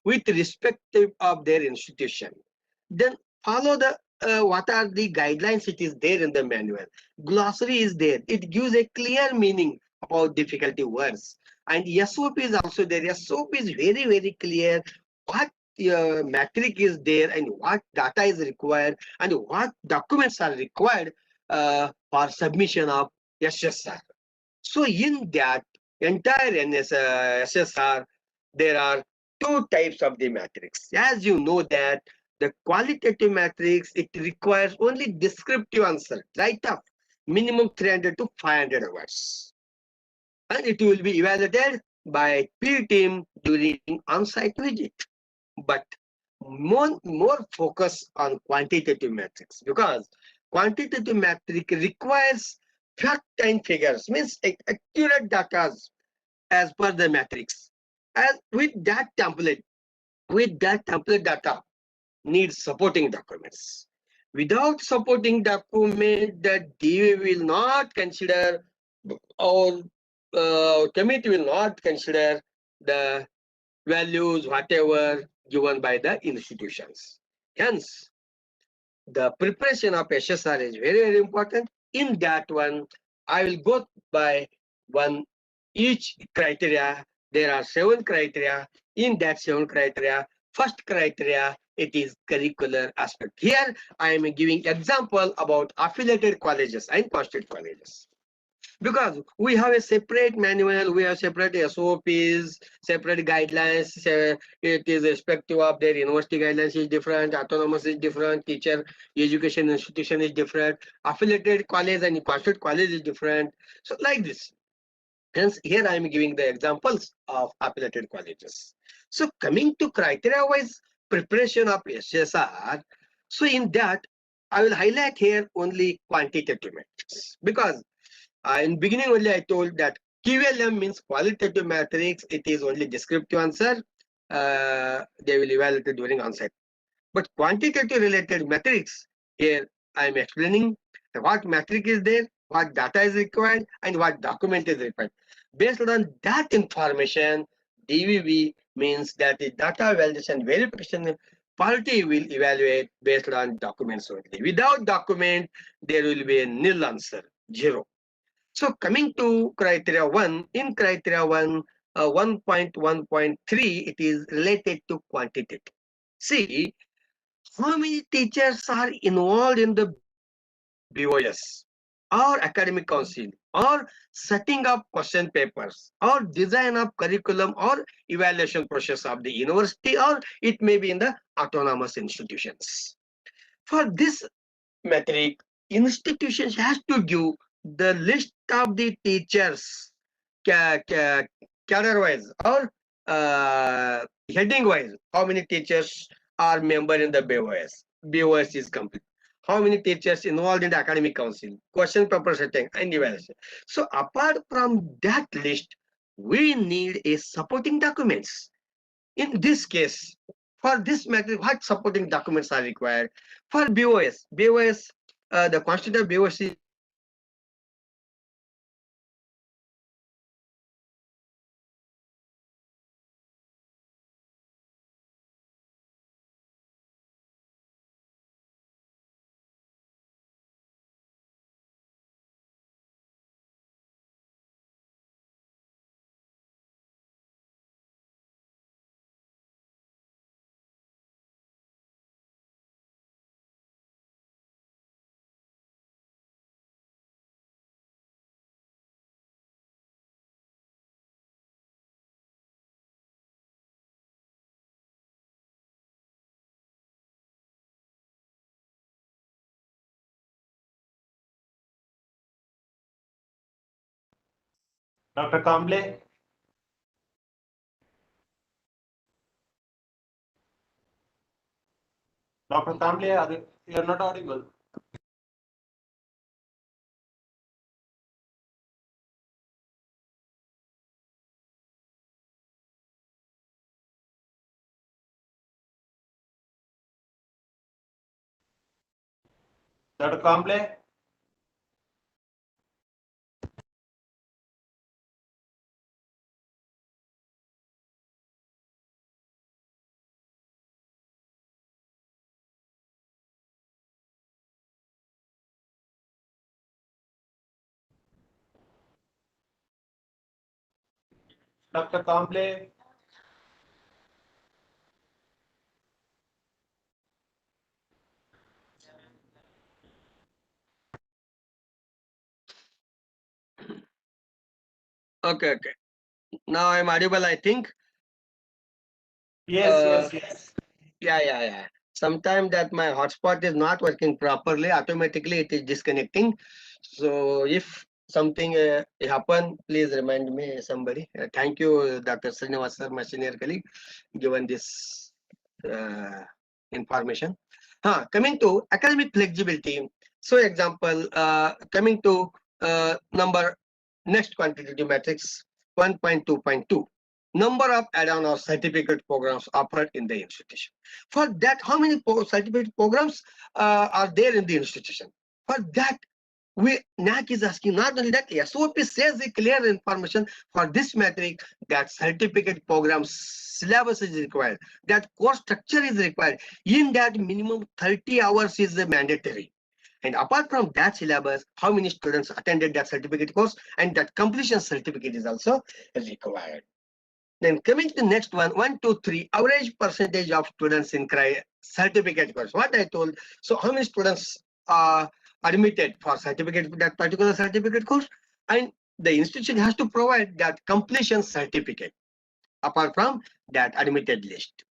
with respective of their institution. Then follow the what are the guidelines, it is there in the manual. Glossary is there, it gives a clear meaning about difficulty words. And SOP is also there. SOP is very, very clear what metric is there and what data is required and what documents are required for submission of SSR. So in that entire SSR, there are two types of the matrix. As you know that the qualitative matrix, it requires only descriptive answer, right up, minimum 300 to 500 words. And it will be evaluated by peer team during on-site visit. But more focus on quantitative metrics, because quantitative metric requires fact and figures, means accurate data as per the metrics. As with that template data needs supporting documents. Without supporting document, the DV will not consider, or committee will not consider the values whatever given by the institutions. Hence, the preparation of SSR is very, very important. In that one, I will go by one each criteria. There are 7 criteria. In that 7 criteria, first criteria, it is curricular aspect. Here, I am giving example about affiliated colleges and constate colleges. Because we have a separate manual, we have separate SOPs, separate guidelines. It is respective of their university guidelines is different, autonomous is different, teacher education institution is different, affiliated college and constate college is different. So like this. Hence, here I am giving the examples of affiliated colleges. So coming to criteria-wise preparation of SSR, so in that I will highlight here only quantitative metrics, because in beginning only I told that QLM means qualitative matrix, it is only descriptive answer. they will evaluate it during on-site. But quantitative related metrics, here I am explaining what metric is there, what data is required, and what document is required. Based on that information, DVV means that the data validation verification party will evaluate based on documents only. Without document, there will be a nil answer, 0. So coming to criteria 1, in criteria 1, 1.1.3, it is related to quantitative. See, how many teachers are involved in the BOS or academic council or setting up question papers or design of curriculum or evaluation process of the university, or it may be in the autonomous institutions. For this metric, institutions has to give the list of the teachers cadre wise or heading wise, how many teachers are member in the BOS. BOS is complete. How many teachers involved in the academic council, question paper setting and evaluation. So apart from that list, we need a supporting documents. In this case, for this metric, what supporting documents are required? For BOS, the constituent of BOS is Dr. Kamble? Dr. Kamble, you're not audible. Dr. Kamble? Dr. Kamble? okay. Now I'm audible, I think. Yes. Yeah. Sometimes that my hotspot is not working properly, automatically it is disconnecting. So if something happen, please remind me somebody. Thank you, Dr. Srinivas sir, my senior colleague, given this information. Coming to academic flexibility. So example, coming to number next quantitative matrix 1.2.2. Number of add-on or certificate programs offered in the institution. For that, how many certificate programs are there in the institution? For that, NAAC is asking not only that, SOP says the clear information for this metric that certificate programs syllabus is required, that course structure is required. In that, minimum 30 hours is mandatory. And apart from that syllabus, how many students attended that certificate course, and that completion certificate is also required. Then coming to the next one, 1, 2, 3, average percentage of students in certificate course. What I told, so how many students are admitted for certificate, that particular certificate course, and the institution has to provide that completion certificate apart from that admitted list.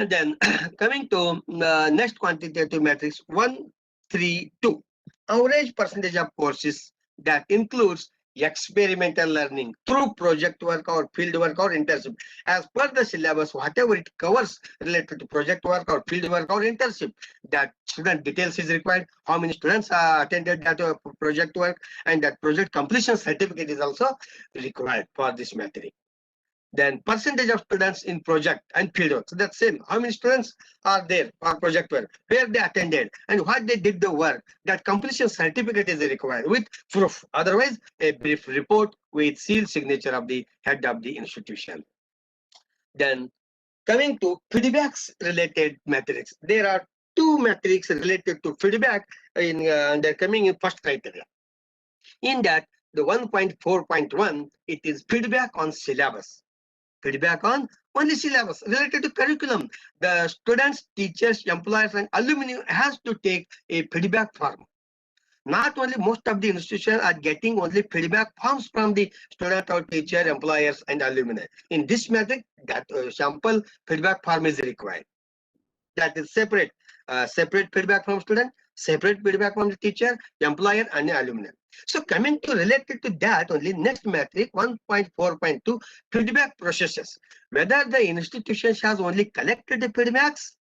Then coming to next quantitative matrix 1, 3, 2, average percentage of courses that includes experimental learning through project work or field work or internship. As per the syllabus, whatever it covers related to project work or field work or internship, that student details is required, how many students attended that project work, and that project completion certificate is also required for this metric. Then percentage of students in project and fieldwork. So that's same. How many students are there for project work? Where they attended and what they did the work. That completion certificate is required with proof. Otherwise, a brief report with seal signature of the head of the institution. Then coming to feedbacks related metrics. There are two metrics related to feedback in they're coming in first criteria. In that, the 1.4.1, it is feedback on syllabus. Feedback on only syllabus related to curriculum. The students, teachers, employers, and alumni has to take a feedback form. Not only, most of the institutions are getting only feedback forms from the student or teacher, employers, and alumni. In this metric, that sample feedback form is required. That is separate. Separate feedback from student, separate feedback from the teacher, employer, and alumni. So coming to related to that only, next metric 1.4.2, feedback processes. Whether the institution has only collected the feedbacks,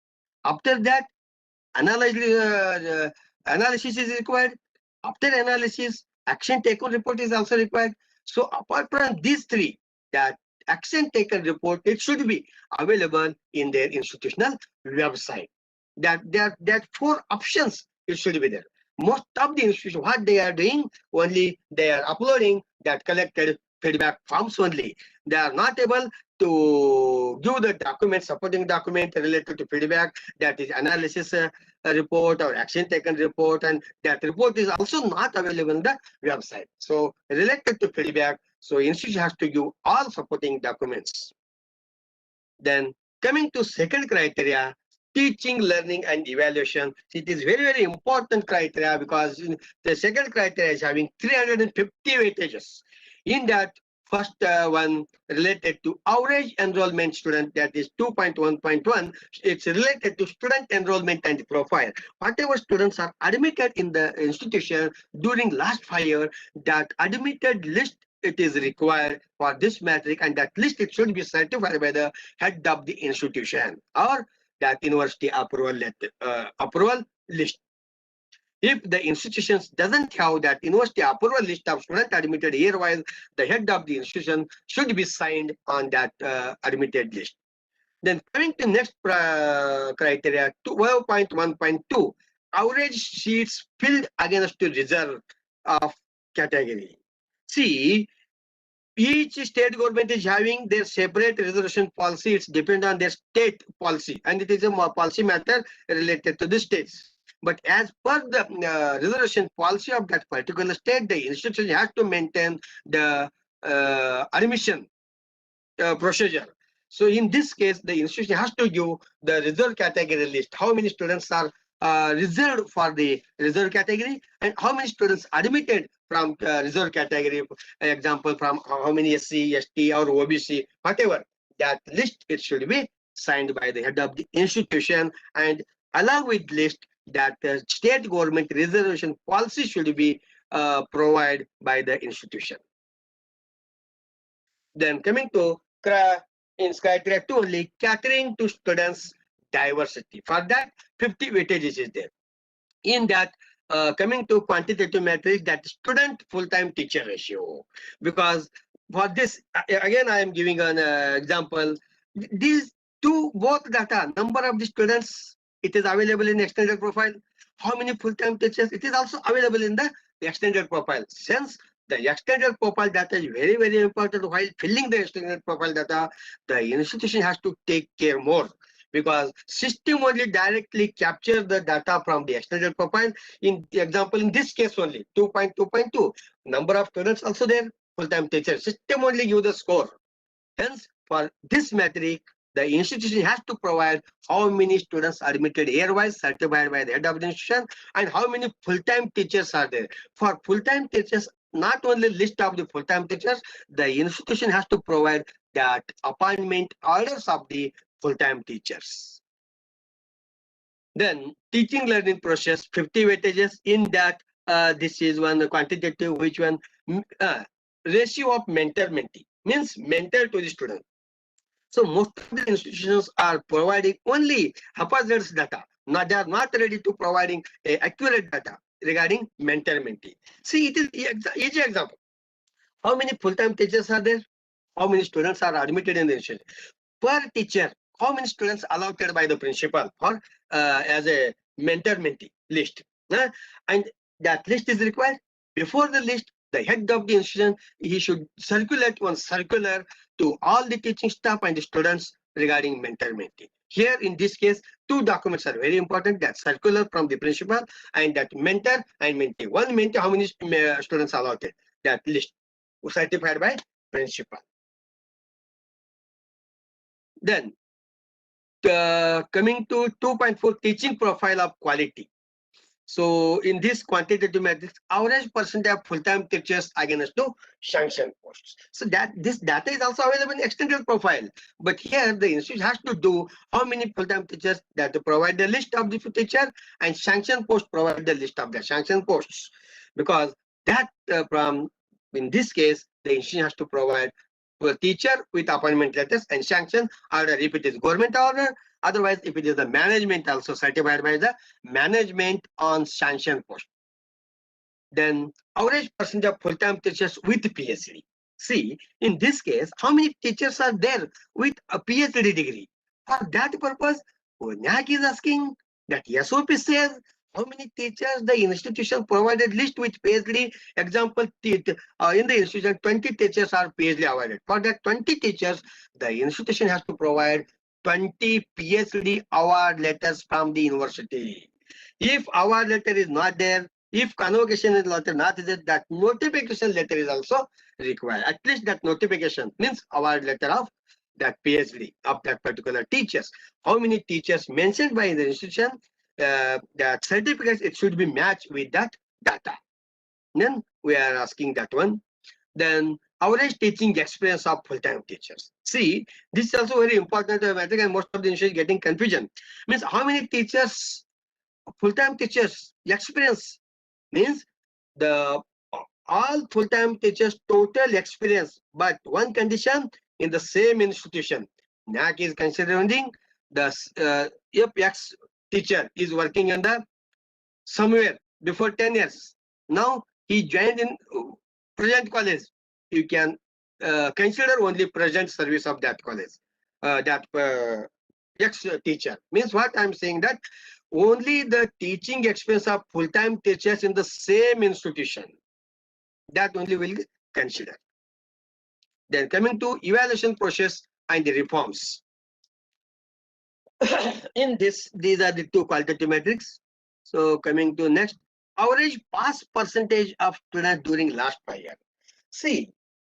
after that analysis is required. After analysis, action taken report is also required. So apart from these three, that action taken report, it should be available in their institutional website. That four options, it should be there. Most of the institutions, what they are doing, only they are uploading that collected feedback forms only. They are not able to give the document, supporting document related to feedback, that is analysis report or action taken report, and that report is also not available on the website. So related to feedback, so institution has to give all supporting documents. Then coming to second criteria, teaching, learning, and evaluation. It is very, very important criteria because the second criteria is having 350 weightages. In that, first one related to average enrollment student, that is 2.1.1. It's related to student enrollment and profile. Whatever students are admitted in the institution during last 5 years, that admitted list, it is required for this metric, and that list, it should be certified by the head of the institution or that university approval list. If the institutions doesn't have that university approval list of students admitted year-wise, the head of the institution should be signed on that admitted list. Then coming to next criteria, 12.1.2, average seats filled against the reserve of category. See, each state government is having their separate reservation policy. It's depend on their state policy, and it is a policy matter related to the states. But as per the reservation policy of that particular state, the institution has to maintain the admission procedure. So in this case, the institution has to give the reserve category list. How many students are reserved for the reserve category, and how many students admitted from reserve category, example from how many SC, ST or OBC, whatever. That list, it should be signed by the head of the institution, and along with list, that state government reservation policy should be provided by the institution. Then coming to in criteria 2 only, catering to students' diversity. For that, 50 weightages is there. In that, coming to quantitative metrics, that student full-time teacher ratio. Because for this, again, I am giving an example. These two, both data, number of the students, it is available in extended profile. How many full-time teachers, it is also available in the extended profile. Since the extended profile data is very, very important while filling the extended profile data, the institution has to take care more, because system only directly capture the data from the extended profile. In the example, in this case only, 2.2.2, number of students also there, full-time teachers. System only give the score. Hence, for this metric, the institution has to provide how many students admitted year-wise, certified by the head of the institution, and how many full-time teachers are there. For full-time teachers, not only list of the full-time teachers, the institution has to provide that appointment orders of the full-time teachers. Then teaching learning process, 50 weightages. In that, this is one quantitative, which one ratio of mentor-mentee, means mentor to the student. So most of the institutions are providing only haphazard data. Now they are not ready to providing accurate data regarding mentor-mentee. See, it is easy example. How many full-time teachers are there? how many students are admitted in the institution. Per teacher, how many students allotted by the principal or as a mentor-mentee list. And that list is required. Before the list, the head of the institution, he should circulate one circular to all the teaching staff and the students regarding mentor-mentee. Here, in this case, two documents are very important. That circular from the principal and that mentor and mentee. One mentee, how many students allotted? That list certified by principal. Then, coming to 2.4, teaching profile of quality. So in this quantitative metrics, average percentage of full-time teachers against to sanction posts. So that this data is also available in extended profile. But here the institute has to do how many full-time teachers, that to provide the list of the teacher, and sanction post provide the list of the sanction posts. Because that from in this case the institution has to provide a teacher with appointment letters and sanction order if it is government order. Otherwise, if it is the management also certified by the management on sanction post. Then average percentage of full-time teachers with PhD. See, in this case, how many teachers are there with a PhD degree? For that purpose, NAAC is asking that SOP says how many teachers the institution provided list with PhD. Example, in the institution, 20 teachers are PhD awarded. For that 20 teachers, the institution has to provide 20 PhD award letters from the university. If award letter is not there, if convocation letter not there, that notification letter is also required. At least that notification means award letter of that PhD of that particular teachers. How many teachers mentioned by the institution, that certificates, it should be matched with that data. Then we are asking that one. Then average teaching experience of full-time teachers. See, this is also very important metric, and most of the institutions getting confusion. Means how many teachers, full-time teachers experience, means the all full-time teachers total experience, but one condition, in the same institution. NAAC is considering the if X teacher is working in the somewhere before 10 years. Now he joined in present college. You can consider only present service of that college. That ex-teacher. Means what I'm saying, that only the teaching experience of full-time teachers in the same institution, that only will consider. Then coming to evaluation process and the reforms. In this, these are the two qualitative metrics. So coming to next, average pass percentage of students during last 5 years. See,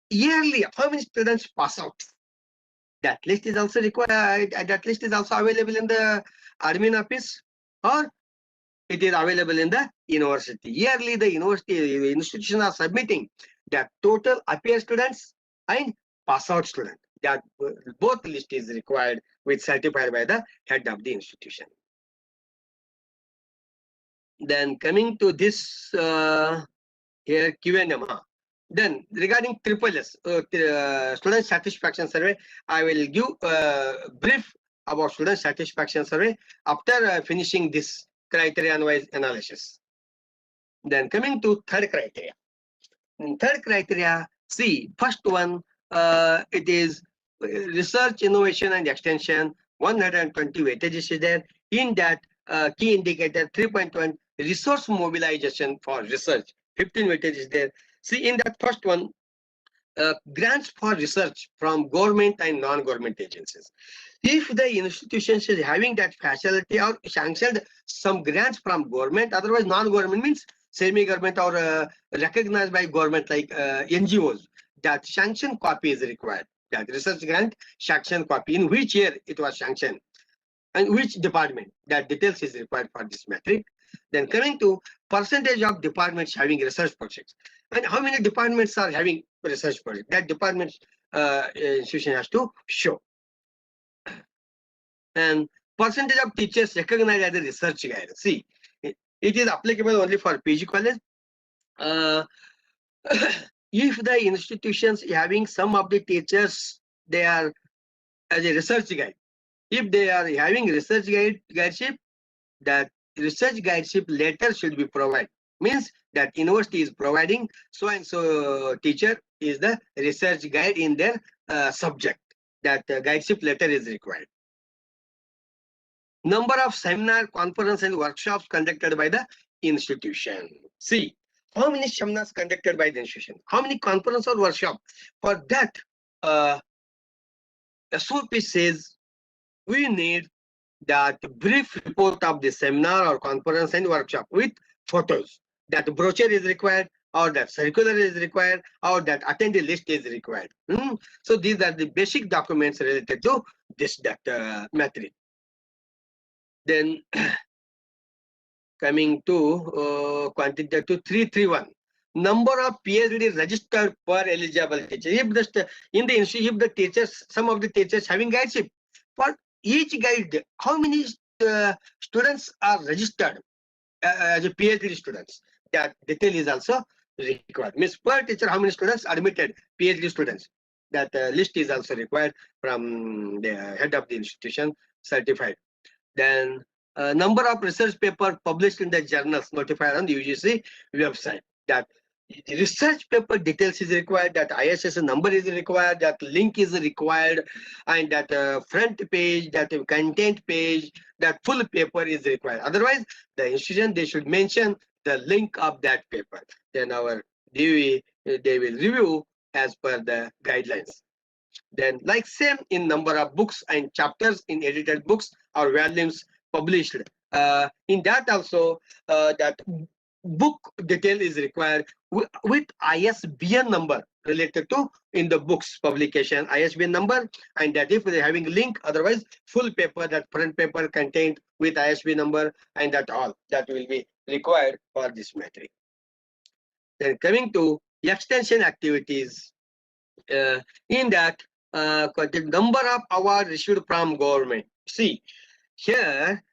yearly, how many students pass out? That list is also required. That list is also available in the admin office, or it is available in the university. Yearly, the university institutions are submitting that total appear students and pass out students. That both list is required with certified by the head of the institution. Then coming to this here Q&M. Then regarding SSS, student satisfaction survey, I will give a brief about student satisfaction survey after finishing this criterion-wise analysis. Then coming to third criteria. In third criteria, see, first one, it is research, innovation and extension. 120 weightages is there. In that key indicator 3.1, resource mobilization for research, 15 weightage is there. See, in that first one, grants for research from government and non-government agencies. If the institution is having that facility or sanctioned some grants from government, otherwise non-government means semi-government or recognized by government like NGOs, that sanction copy is required. That research grant sanction copy, in which year it was sanctioned and which department, that details is required for this metric. Then coming to percentage of departments having research projects, and how many departments are having research projects, that department institution has to show. And percentage of teachers recognized as a research guide. See, it is applicable only for PG college. If the institutions having some of the teachers, they are as a research guide. If they are having research guideship, that research guideship letter should be provided. Means that university is providing so and so teacher is the research guide in their subject, that guideship letter is required. Number of seminar, conference and workshops conducted by the institution. See, how many seminars conducted by the institution, how many conference or workshop. For that, SOP says we need that brief report of the seminar or conference and workshop with photos. That brochure is required, or that circular is required, or that attendee list is required. So these are the basic documents related to this matrix. Then coming to quantitative 331, number of PhD registered per eligible teacher. If the teachers, some of the teachers having guideship, for each guide, how many students are registered as a PhD students? That detail is also required. Means per teacher, how many students admitted, PhD students? That list is also required from the head of the institution, certified. Then number of research papers published in the journals notified on the UGC website. That research paper details is required, that ISS number is required, that link is required, and that front page, that content page, that full paper is required. Otherwise, the institution, they should mention the link of that paper. Then our DOE, they will review as per the guidelines. Then like same in number of books and chapters in edited books or volumes published. In that also, that book detail is required with ISBN number related to in the books publication, ISBN number, and that if they're having link, otherwise full paper, that front paper contained with ISBN number, and that all that will be required for this metric. Then coming to extension activities, in that the number of awards issued from government. See here,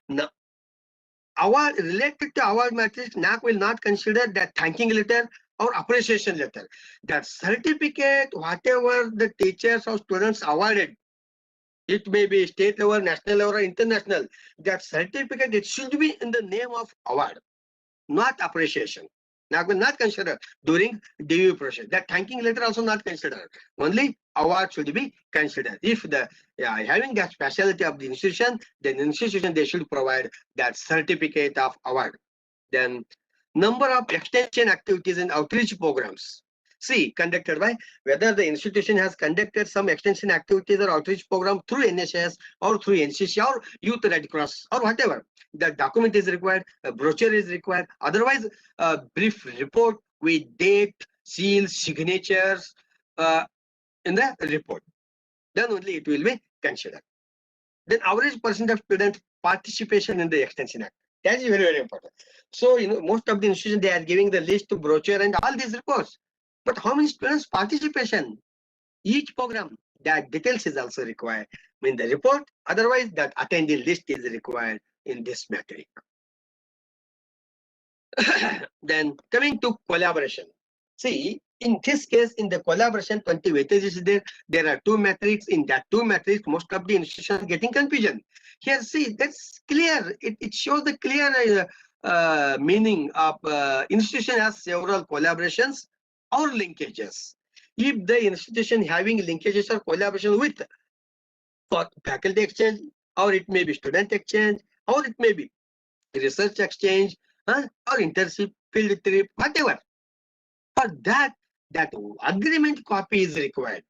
award related to award matrix, NAAC will not consider that thanking letter or appreciation letter. That certificate, whatever the teachers or students awarded, it may be state level, national level, or international. That certificate, it should be in the name of award, not appreciation. NAAC will not consider during DU process. That thanking letter also not considered. Only award should be considered. If the having that specialty of the institution, then institution they should provide that certificate of award. Then number of extension activities and outreach programs. See, conducted by, whether the institution has conducted some extension activities or outreach program through NSS or through NCC or Youth Red Cross or whatever. The document is required, a brochure is required. Otherwise, a brief report with date, seals, signatures in the report. Then only it will be considered. Then average percent of student participation in the extension act. That is very, very important. So, most of the institutions, they are giving the list, brochure, and all these reports. But how many students participation? Each program, that details is also required in the report. Otherwise, that attendee list is required in this metric. Then coming to collaboration. See, in this case, in the collaboration, 20 weightage is there. There are two metrics. In that two metrics, most of the institutions are getting confusion. Here, see, that's clear. It shows the clear meaning of institution has several collaborations or linkages. If the institution having linkages or collaboration with faculty exchange, or it may be student exchange, or it may be research exchange, or internship, field trip, whatever. For that agreement copy is required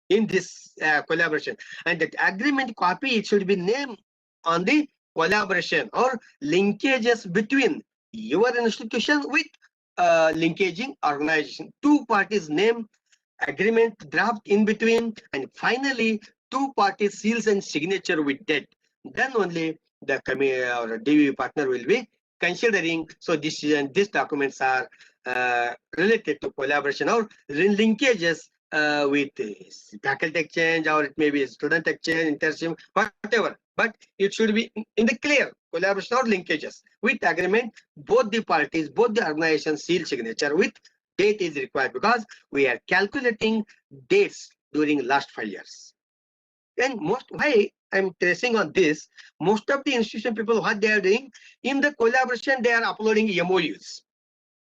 in this collaboration, and that agreement copy, it should be named on the collaboration or linkages between your institution with linkaging organization. Two parties name, agreement draft in between, and finally two parties seals and signature with date. Then only the or DV partner will be considering. So this documents are related to collaboration or linkages with faculty exchange, or it may be student exchange, internship, whatever. But it should be in the clear collaboration or linkages with agreement. Both the parties, both the organizations seal signature with date is required, because we are calculating dates during last 5 years. And why I'm tracing on this, most of the institution people, what they are doing in the collaboration, they are uploading MOUs.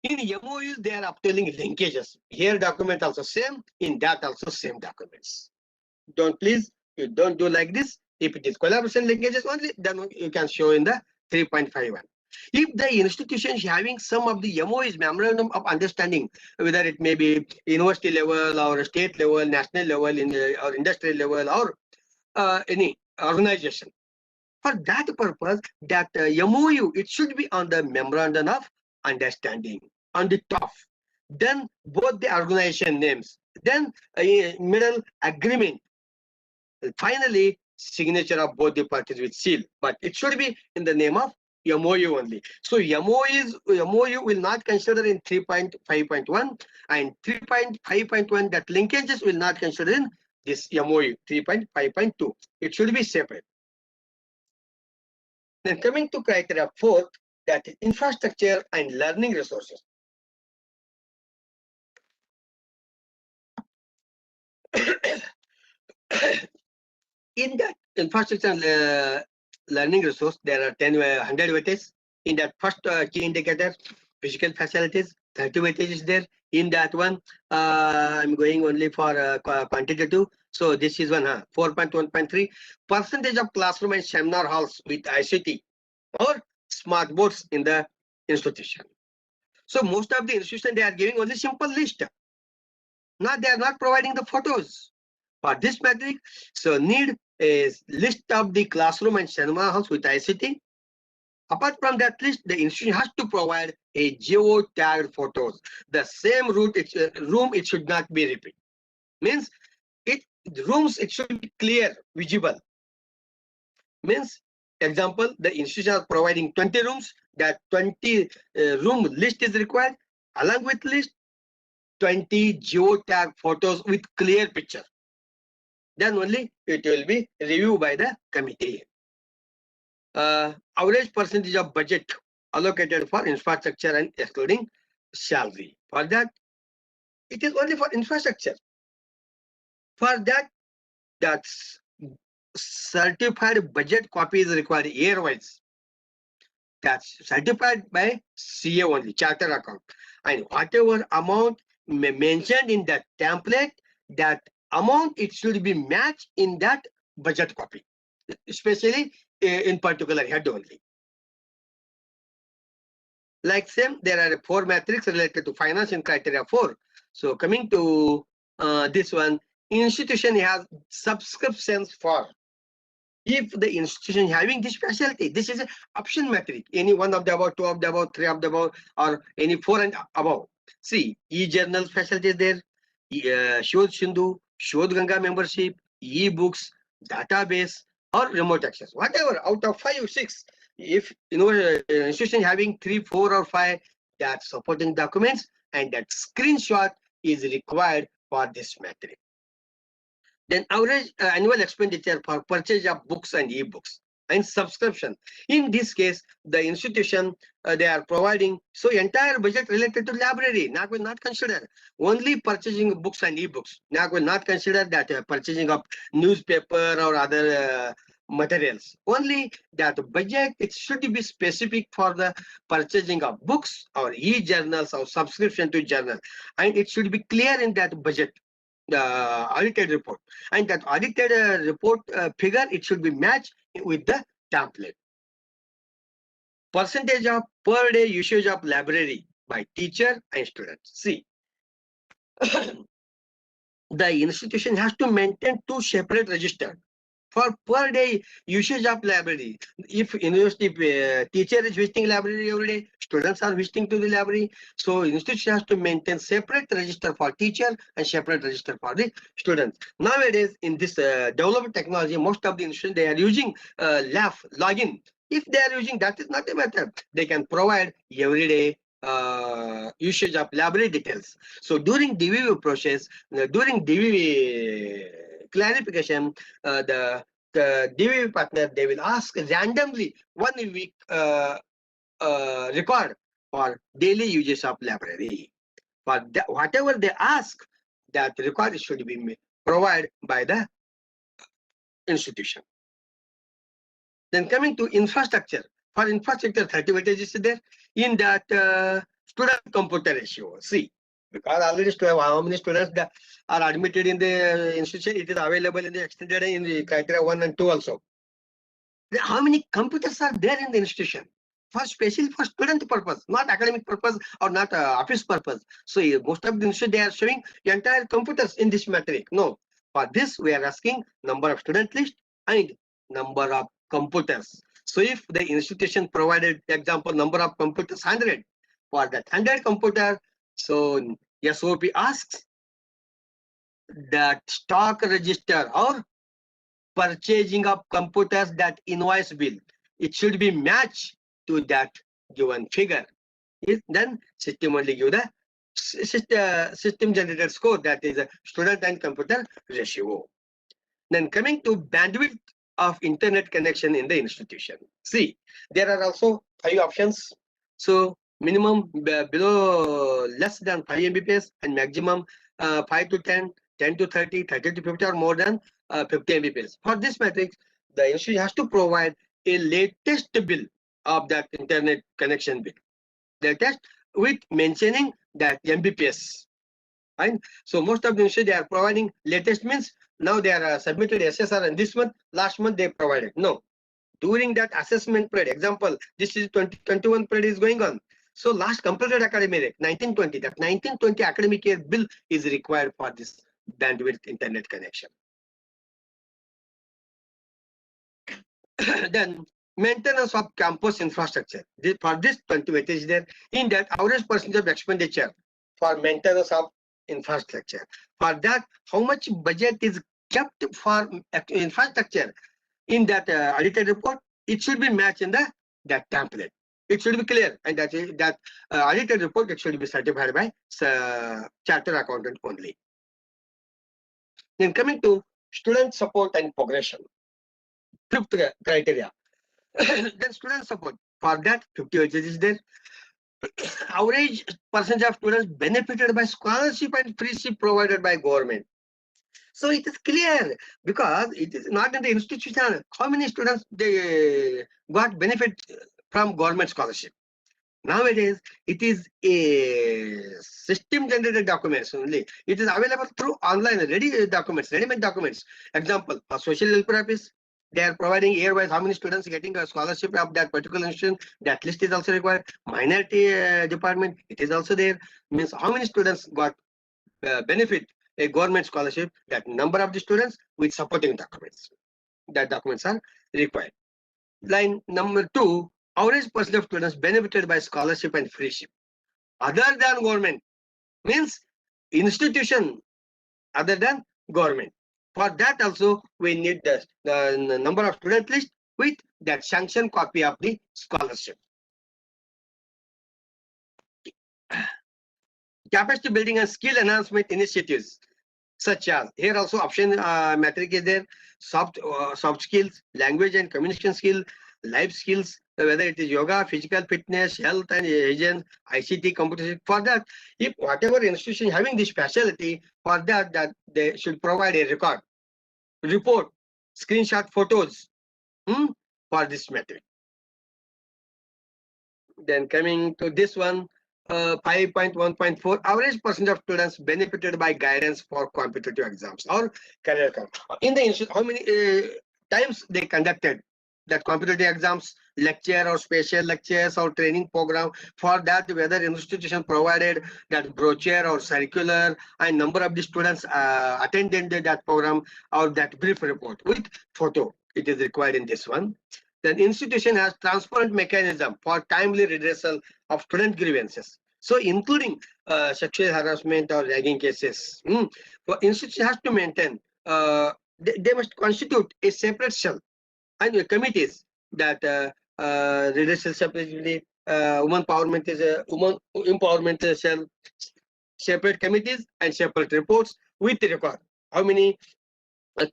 In MOUs, they are uploading linkages. Here document also same, in that also same documents. You don't do like this. If it is collaboration linkages only, then you can show in the 3.51. If the institution is having some of the MOUs, memorandum of understanding, whether it may be university level or state level, national level, or industrial level, or any organization, for that purpose, that MOU, it should be on the memorandum of understanding on the top. Then both the organization names, then middle agreement, finally signature of both the parties with seal. But it should be in the name of MOU only. So MOU will not consider in 3.5.1, and 3.5.1 that linkages will not consider in this MOU 3.5.2. It should be separate. Then coming to criteria 4, that is infrastructure and learning resources. In that infrastructure and learning resource, there are 100 weightages. In that first key indicator, physical facilities, 30 weightage is there. In that one, I'm going only for quantitative. So this is one, 4.1.3. Percentage of classroom and seminar halls with ICT or smart boards in the institution. So most of the institutions, they are giving only simple list. Now they are not providing the photos. For this metric, so need a list of the classroom and seminar halls with ICT. Apart from that list, the institution has to provide a geo-tagged photos. The same room, it should not be repeated. Means rooms, it should be clear, visible. Means, example, the institution is providing 20 rooms, that 20 room list is required. Along with list, 20 geo-tag photos with clear picture. Then only it will be reviewed by the committee. Average percentage of budget allocated for infrastructure and excluding salary. For that, it is only for infrastructure. For that, that's certified budget copy is required year-wise. That's certified by CA only, charter account. And whatever amount mentioned in that template, that amount, it should be matched in that budget copy, especially in particular head only. Like same, there are 4 metrics related to finance in criteria 4. So coming to this one, institution has subscriptions for. If the institution having this facility, this is an option metric. Any one of the above, 2 of the above, 3 of the above, or any 4 and above. See, e-journal facility is there, Shodh Sindhu, Shodh Ganga membership, e-books, database, or remote access. Whatever, out of 5 or 6, if institution having 3, 4, or 5, that supporting documents, and that screenshot is required for this metric. Then average annual expenditure for purchase of books and e-books and subscription. In this case, the institution, they are providing, so entire budget related to library, NAAC will not consider. Only purchasing books and e-books. NAAC will not consider that purchasing of newspaper or other materials. Only that budget, it should be specific for the purchasing of books or e-journals or subscription to journal. And it should be clear in that budget. The audited report, and that audited report figure, it should be matched with the template. Percentage of per day usage of library by teacher and students. See, the institution has to maintain 2 separate registers for per day usage of library. If university teacher is visiting library every day, students are visiting to the library, so institution has to maintain separate register for teacher and separate register for the students. Nowadays, in this developed technology, most of the institutions, they are using LAF login. If they are using, that is not a matter. They can provide everyday usage of library details. So during DVV process, during DVV clarification, the DVV partner, they will ask randomly 1 week record for daily uses of library. For whatever they ask, that record should be provided by the institution. Then coming to infrastructure. For infrastructure, 30 weightage is there. In that student computer ratio, see, Because already how many students that are admitted in the institution, it is available in the extended in the criteria 1 and 2 also. Then how many computers are there in the institution? For specially for student purpose, not academic purpose or not office purpose. So most of the institution they are showing the entire computers in this metric. No, for this we are asking number of student list and number of computers. So if the institution provided example number of computers 100, for that 100 computer, so SOP asks that stock register or purchasing of computers that invoice bill, it should be matched to that given figure. Then system only give the system generated score, that is a student and computer ratio. Then coming to bandwidth of internet connection in the institution. See, there are also 5 options. So minimum below less than 5 Mbps and maximum 5 to 10, 10 to 30, 30 to 50 or more than 50 Mbps. For this matrix, the institution has to provide a latest bill of that internet connection bill. Latest with mentioning that Mbps. Right? So most of the institutions they are providing latest means now they are submitted SSR and this month, last month they provided. No. During that assessment period, example, this is 2021 period is going on. So last completed academic year, 1920, that 1920 academic year bill is required for this bandwidth internet connection. Then maintenance of campus infrastructure. For this 20 weightage is there. In that average percentage of expenditure for maintenance of infrastructure. For that, how much budget is kept for infrastructure in that audited report? It should be matched in that template. It should be clear, and that audited report it should be certified by chartered accountant only. Then coming to student support and progression. 5th criteria. Then student support. For that, 50 weightage is there. Average percentage of students benefited by scholarship and freeship provided by government. So it is clear because it is not in the institution. How many students they got benefit from government scholarship? Nowadays, it is a system generated documents only. It is available through online ready documents, ready-made documents. Example, for social welfare office, they are providing year-wise how many students getting a scholarship of that particular institution. That list is also required. Minority department, it is also there. Means how many students got benefit a government scholarship. That number of the students with supporting documents. That documents are required. Line number 2, average percent of students benefited by scholarship and freeship. Other than government means institution other than government. For that also we need the number of student list with that sanction copy of the scholarship. Capacity building and skill enhancement initiatives, such as here also option metric is there. Soft skills, language and communication skill, life skills, whether it is yoga, physical fitness, health and hygiene, ICT, computer. For that, if whatever institution having this specialty, for that they should provide a report, screenshot photos for this metric. Then coming to this one, 5.1.4, average percent of students benefited by guidance for competitive exams or career. In the institute, how many times they conducted that competitive exams, lecture or special lectures or training program. For that, whether institution provided that brochure or circular and number of the students attended that program or that brief report with photo, it is required in this one. Then institution has transparent mechanism for timely redressal of student grievances. So including sexual harassment or ragging cases. For institution has to maintain, they must constitute a separate cell and committees that redressal separately, women empowerment is a woman empowerment cell, separate committees and separate reports with the record. How many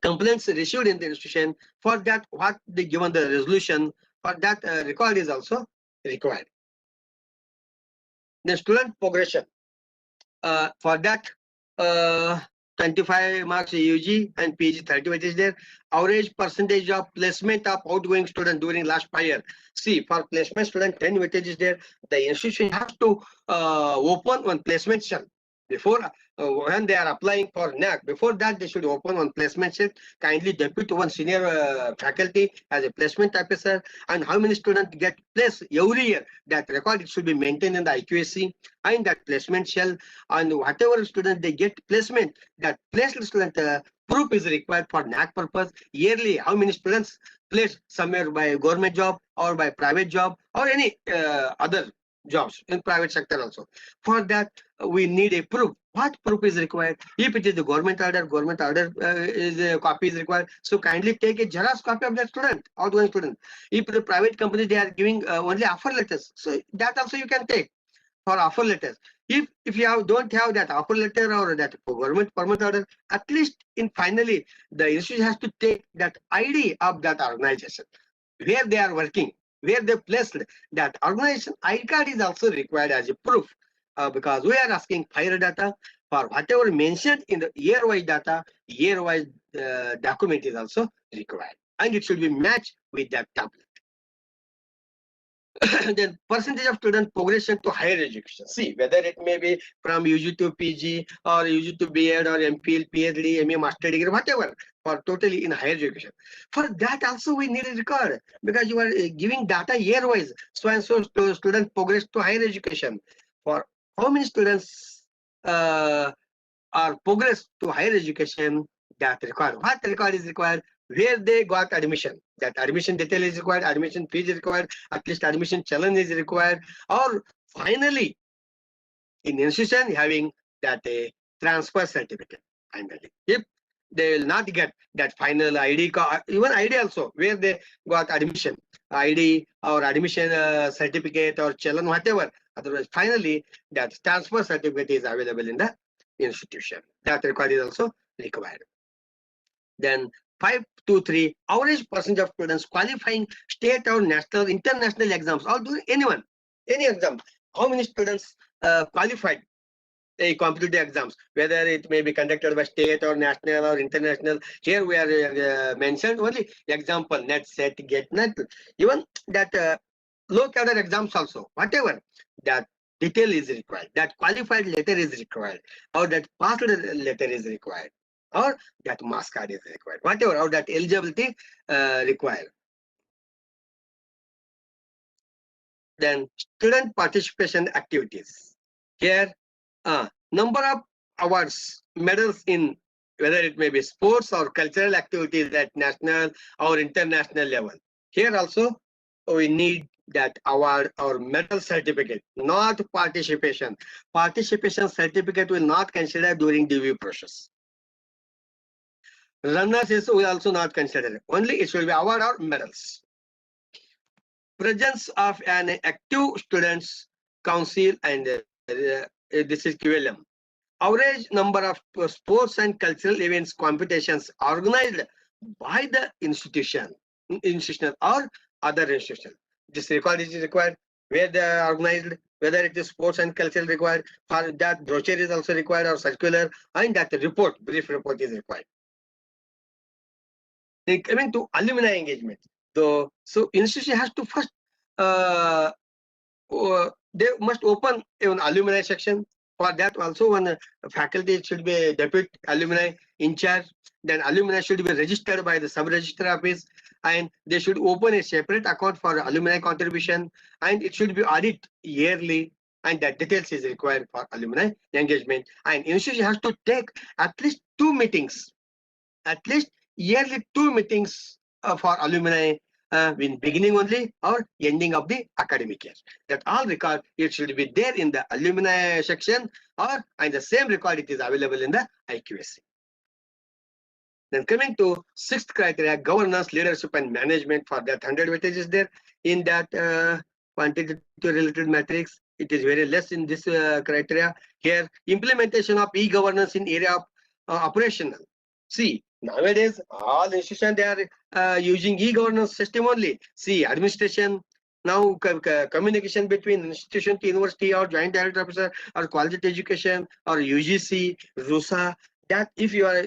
complaints received in the institution, for that what they given the resolution, for that record is also required. The student progression, for that 25 marks UG and PG 30 weight is there. Average percentage of placement of outgoing student during last 5 years. See, for placement student 10 weightage is there. The institution has to open one placement cell Before, when they are applying for NAAC, before that they should open one placement sheet, kindly depute one senior faculty as a placement officer, and how many students get placed every year. That record it should be maintained in the IQAC, and that placement shell, and whatever student they get placement, that placed student proof is required for NAAC purpose. Yearly, how many students placed somewhere by government job or by private job or any other jobs in private sector also. For that, we need a proof. What proof is required? If it is the government order is a copy is required. So kindly take a Xerox copy of that student, outgoing student. If the private company they are giving only offer letters, so that also you can take for offer letters. If you don't have that offer letter or that government permit order, at least in finally the institution has to take that ID of that organization where they are working, where they placed. That organization ID card is also required as a proof, because we are asking fire data for whatever mentioned in the year-wise data. Year-wise document is also required, and it should be matched with that tablet. Then percentage of student progression to higher education. See, whether it may be from UG to PG or UG to BEd or MPhil, PhD, MA, master degree, whatever, for totally in higher education. For that also we need a record, because you are giving data year-wise. So and so student progress to higher education. For how many students are progress to higher education, that required. What record is required? Where they got admission. That admission detail is required, admission fees is required, at least admission challenge is required, or finally in institution having that a transfer certificate. Finally, if they will not get that final ID card, even ID also, where they got admission, ID or admission certificate or challenge, whatever. Otherwise, finally, that transfer certificate is available in the institution. That record is also required. Then 523, average percentage of students qualifying state or national, international exams, or doing any exam. How many students qualified a competitive exams, whether it may be conducted by state or national or international. Here we are mentioned only example, net, set, get, net. Even that low cadre exams also, whatever, that detail is required, that qualified letter is required, or that passed letter is required, or that mass card is required, whatever, or that eligibility required. Then student participation activities. Here, number of awards, medals in whether it may be sports or cultural activities at national or international level. Here also we need that award or medal certificate, not participation. Participation certificate will not consider during DV process. Runners is will also not consider. Only it should be award or medals. Presence of an active students council, and this is QLM. Average number of sports and cultural events competitions organized by the institution or other institution. This record is required, where they are organized, whether it is sports and cultural required. For that, brochure is also required or circular, and that report, brief report is required. Then coming to alumni engagement, so institution has to first they must open an alumni section. For that also one faculty should be a deputy alumni in charge. Then alumni should be registered by the sub-register office, and they should open a separate account for alumni contribution, and it should be audited yearly, and that details is required for alumni engagement. And institution has to take at least 2 meetings, at least yearly 2 meetings for alumni in beginning only or ending of the academic year. That all record it should be there in the alumni section, or and the same record it is available in the IQAC. Then coming to 6th criteria, governance, leadership and management. For that 100 weightage is there in that quantitative related matrix. It is very less in this criteria. Here, implementation of e-governance in area of operational. See, nowadays all institutions they are using e-governance system only. See, administration now communication between institution to university or joint director officer or quality education or UGC, RUSA. That if you are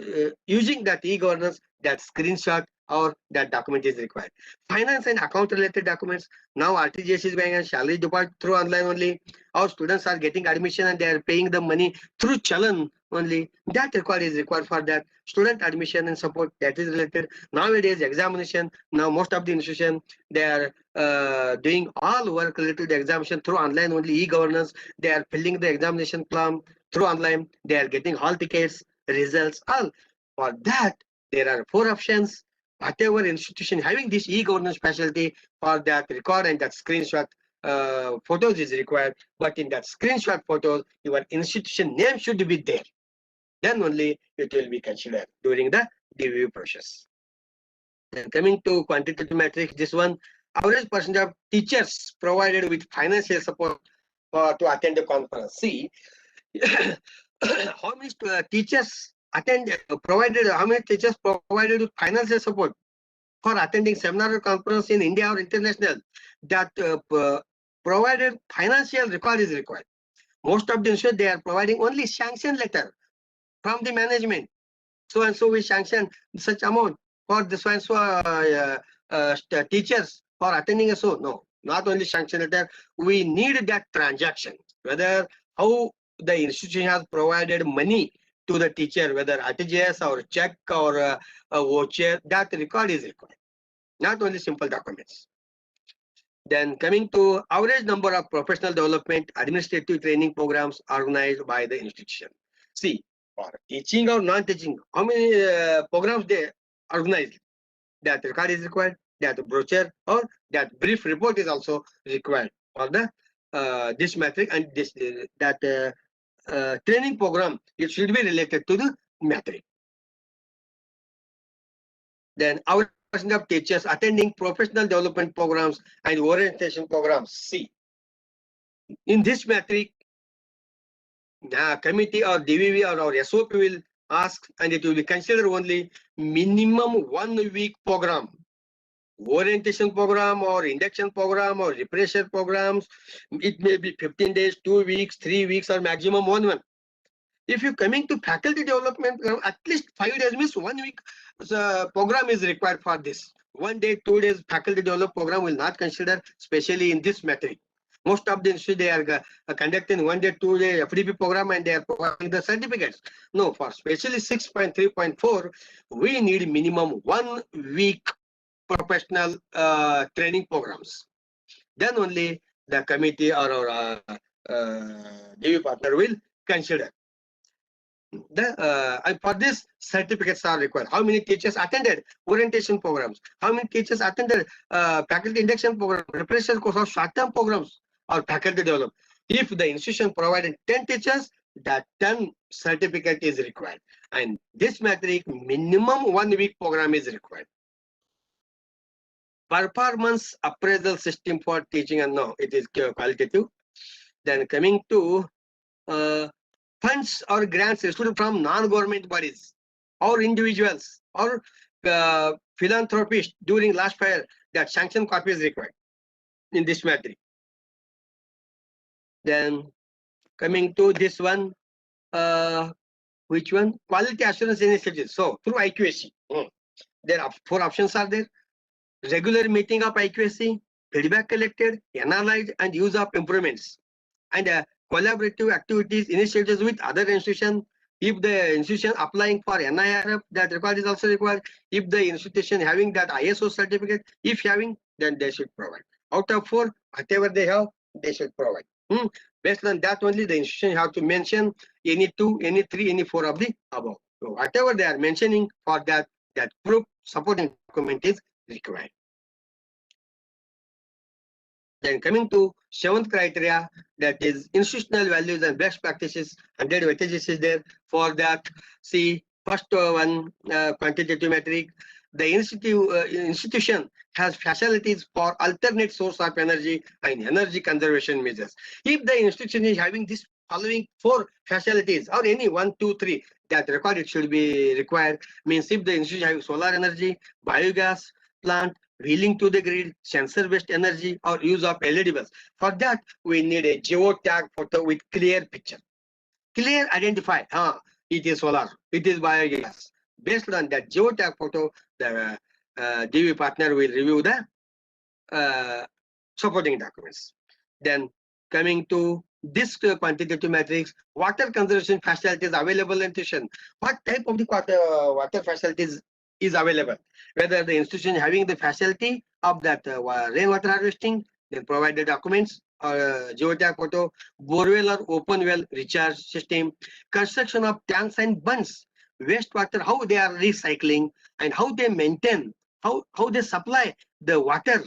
using that e-governance, that screenshot or that document is required. Finance and account related documents. Now RTGS is going and salary deposit through online only. Our students are getting admission and they are paying the money through Chalan only. That is required for that. Student admission and support, that is related. Nowadays examination. Now most of the institution, they are doing all work related to examination through online only, e-governance. They are filling the examination form through online. They are getting hall tickets, results, all. For that, there are 4 options. Whatever institution having this e-governance facility, for that record and that screenshot photos is required. But in that screenshot photos, your institution name should be there. Then only it will be considered during the review process. Then coming to quantitative metrics, this one, average percentage of teachers provided with financial support to attend the conference. See, how many teachers provided with financial support for attending seminar or conference in India or international, that provided financial record is required. Most of the institutions, they are providing only sanction letter from the management. So and so we sanction such amount for the so and so teachers for attending a so. No, not only sanction letter. We need that transaction, whether how the institution has provided money to the teacher, whether RTGS or check or a voucher, that record is required. Not only simple documents. Then coming to average number of professional development administrative training programs organized by the institution. See, for teaching or non-teaching, how many programs they organize? That record is required. That brochure or that brief report is also required for the this metric, and this training program, it should be related to the metric. Then our percent of teachers attending professional development programs and orientation programs. See, in this metric, committee or DVV or our SOP will ask, and it will be considered only minimum 1 week program. Orientation program or induction program or refresher programs, it may be 15 days, 2 weeks, 3 weeks, or maximum 1 month. If you're coming to faculty development, at least 5 days means 1 week program is required for this. 1 day, 2 days faculty development program will not consider, especially in this metric. Most of the institutions, they are conducting 1 day, 2 day FDP program and they are providing the certificates. No, for especially 6.3.4, we need minimum 1 week professional training programs. Then only the committee or our DV partner will consider. And for this, certificates are required. How many teachers attended orientation programs? How many teachers attended faculty induction program, refresher course, or short-term programs, or faculty development? If the institution provided 10 teachers, that 10 certificate is required. And this metric, minimum 1 week program is required. Performance appraisal system for teaching, and now it is qualitative. Then coming to funds or grants received from non-government bodies or individuals or philanthropists during last year, that sanction copy is required in this metric. Then coming to this one, which one? Quality assurance initiatives. So through IQAC, there are 4 options are there. Regular meeting of IQAC, feedback collected, analyzed, and use of improvements, and collaborative activities, initiatives with other institutions. If the institution applying for NIRF, that record is also required. If the institution having that ISO certificate, if having, then they should provide. Out of 4, whatever they have, they should provide. Based on that only, the institution have to mention any 2, any 3, any 4 of the above. So whatever they are mentioning for that proof supporting document is required. Then coming to 7th criteria, that is institutional values and best practices. 100 weightages is there for that. See, first one, quantitative metric. The institution has facilities for alternate source of energy and energy conservation measures. If the institution is having this following 4 facilities, or any 1, 2, 3, that record it should be required. Means if the institution having solar energy, biogas plant, wheeling to the grid, sensor-based energy, or use of LED bulbs. For that, we need a geotag photo with clear picture. Clear identify, it is solar, it is biogas. Based on that geotag photo, the DV partner will review the supporting documents. Then coming to this quantitative matrix, water conservation facilities available in institution. What type of the water facilities is available? Whether the institution having the facility of that rainwater harvesting, then provide the documents or geotag photo, borewell or open well recharge system, construction of tanks and bunds, wastewater, how they are recycling and how they maintain, how they supply the water,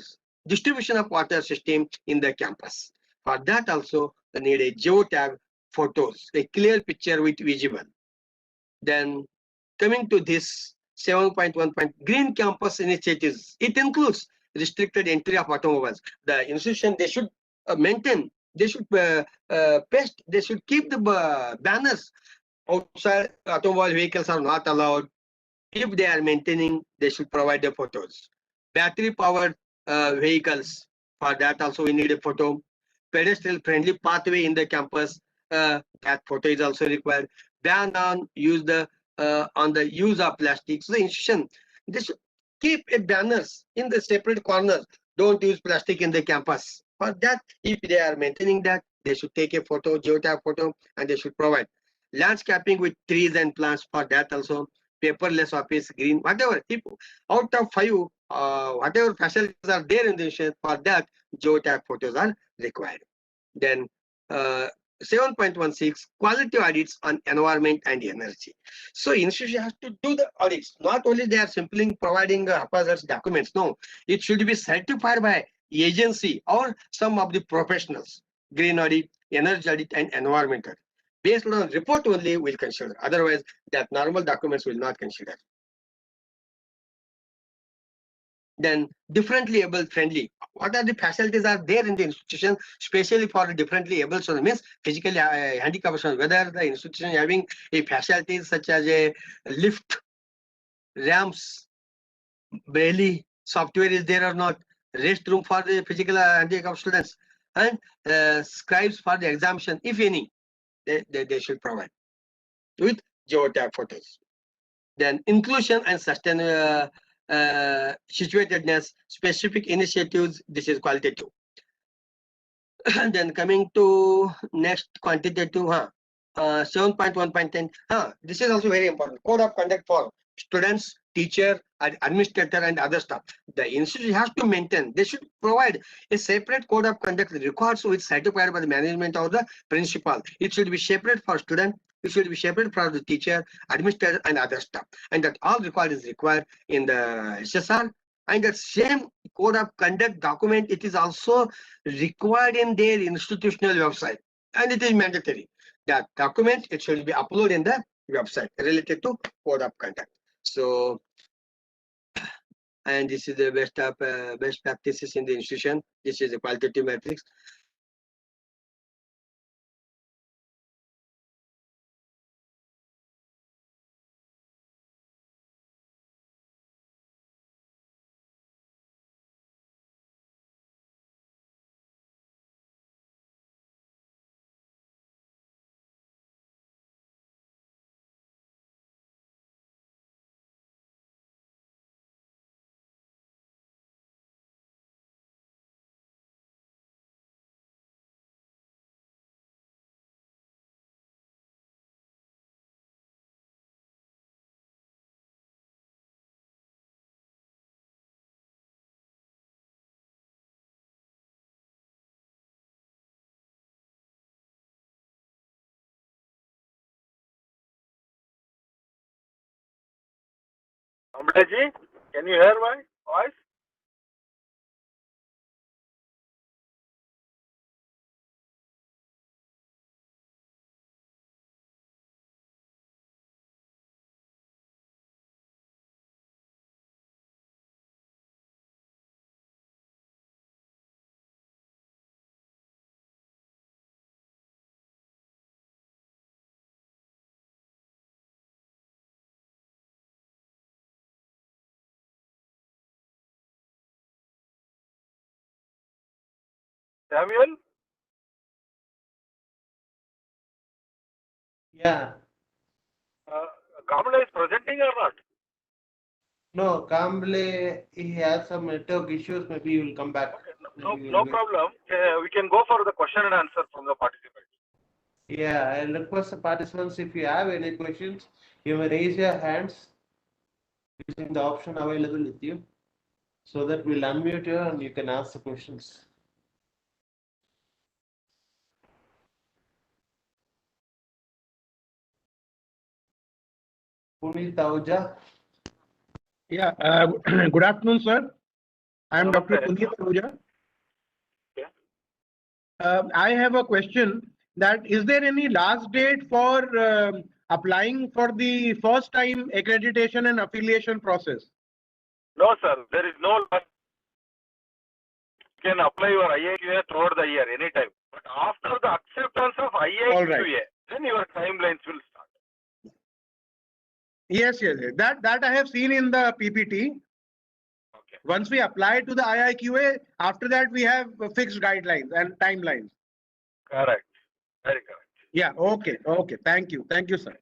distribution of water system in the campus. For that also they need a geotag photos, a clear picture with visible. Then coming to this 7.1 green campus initiatives, it includes restricted entry of automobiles. The institution, they should maintain, they should paste, they should keep the banners outside. Automobile vehicles are not allowed. If they are maintaining, they should provide the photos. Battery powered vehicles, for that also we need a photo. Pedestrian friendly pathway in the campus, that photo is also required. Ban on the use of plastic. So the institution, they should keep a banners in the separate corners. Don't use plastic in the campus. For that, if they are maintaining that, they should take a photo, geotag photo, and they should provide. Landscaping with trees and plants, for that also. Paperless office, green, whatever. If out of 5, whatever facilities are there in the institution, for that, geotag photos are required. Then 7.16 quality audits on environment and energy. So institution has to do the audits. Not only they are simply providing haphazard documents. No, it should be certified by agency or some of the professionals. Green audit, energy audit, and environmental. Based on report only will consider. Otherwise, that normal documents will not consider. Then differently able friendly. What are the facilities are there in the institution, especially for differently able students, means physically handicapped students, whether the institution having a facilities such as a lift, ramps, braille software is there or not, restroom for the physical handicapped students, and scribes for the examination, if any, they should provide with geotag photos. Then inclusion and situatedness, specific initiatives, this is qualitative. Then coming to next quantitative, 7.1.10, this is also very important. Code of conduct for students, teacher, administrator, and other staff. The institution has to maintain, they should provide a separate code of conduct required, so it's certified by the management or the principal. It should be separate for student, it should be separate for the teacher, administrator, and other staff. And that all required is required in the SSR. And that same code of conduct document, it is also required in their institutional website, and it is mandatory. That document, it should be uploaded in the website related to code of conduct. So, and this is the best practices in the institution. This is a qualitative matrix. Amritaji, can you hear my voice? Samuel? Yeah. Kamala is presenting or not? No, Kamble, he has some network issues. Maybe he will come back. No, Maybe no we'll wait. problem. We can go for the question and answer from the participants. Yeah, I'll request the participants, if you have any questions, you may raise your hands using the option available with you, so that we'll unmute you and you can ask the questions. Puneet Ahuja. Yeah, good afternoon, sir. I am Dr. Namaste. Puneet Ahuja. Yeah. I have a question that is there any last date for applying for the first time accreditation and affiliation process? No, sir. There is no last. You can apply your IIQA throughout the year anytime. But after the acceptance of IIQA, All right. then your timelines will start. Yes. That I have seen in the PPT. Okay. Once we apply to the IIQA, after that we have fixed guidelines and timelines. Correct. Very correct. Yeah. Okay. Thank you, sir.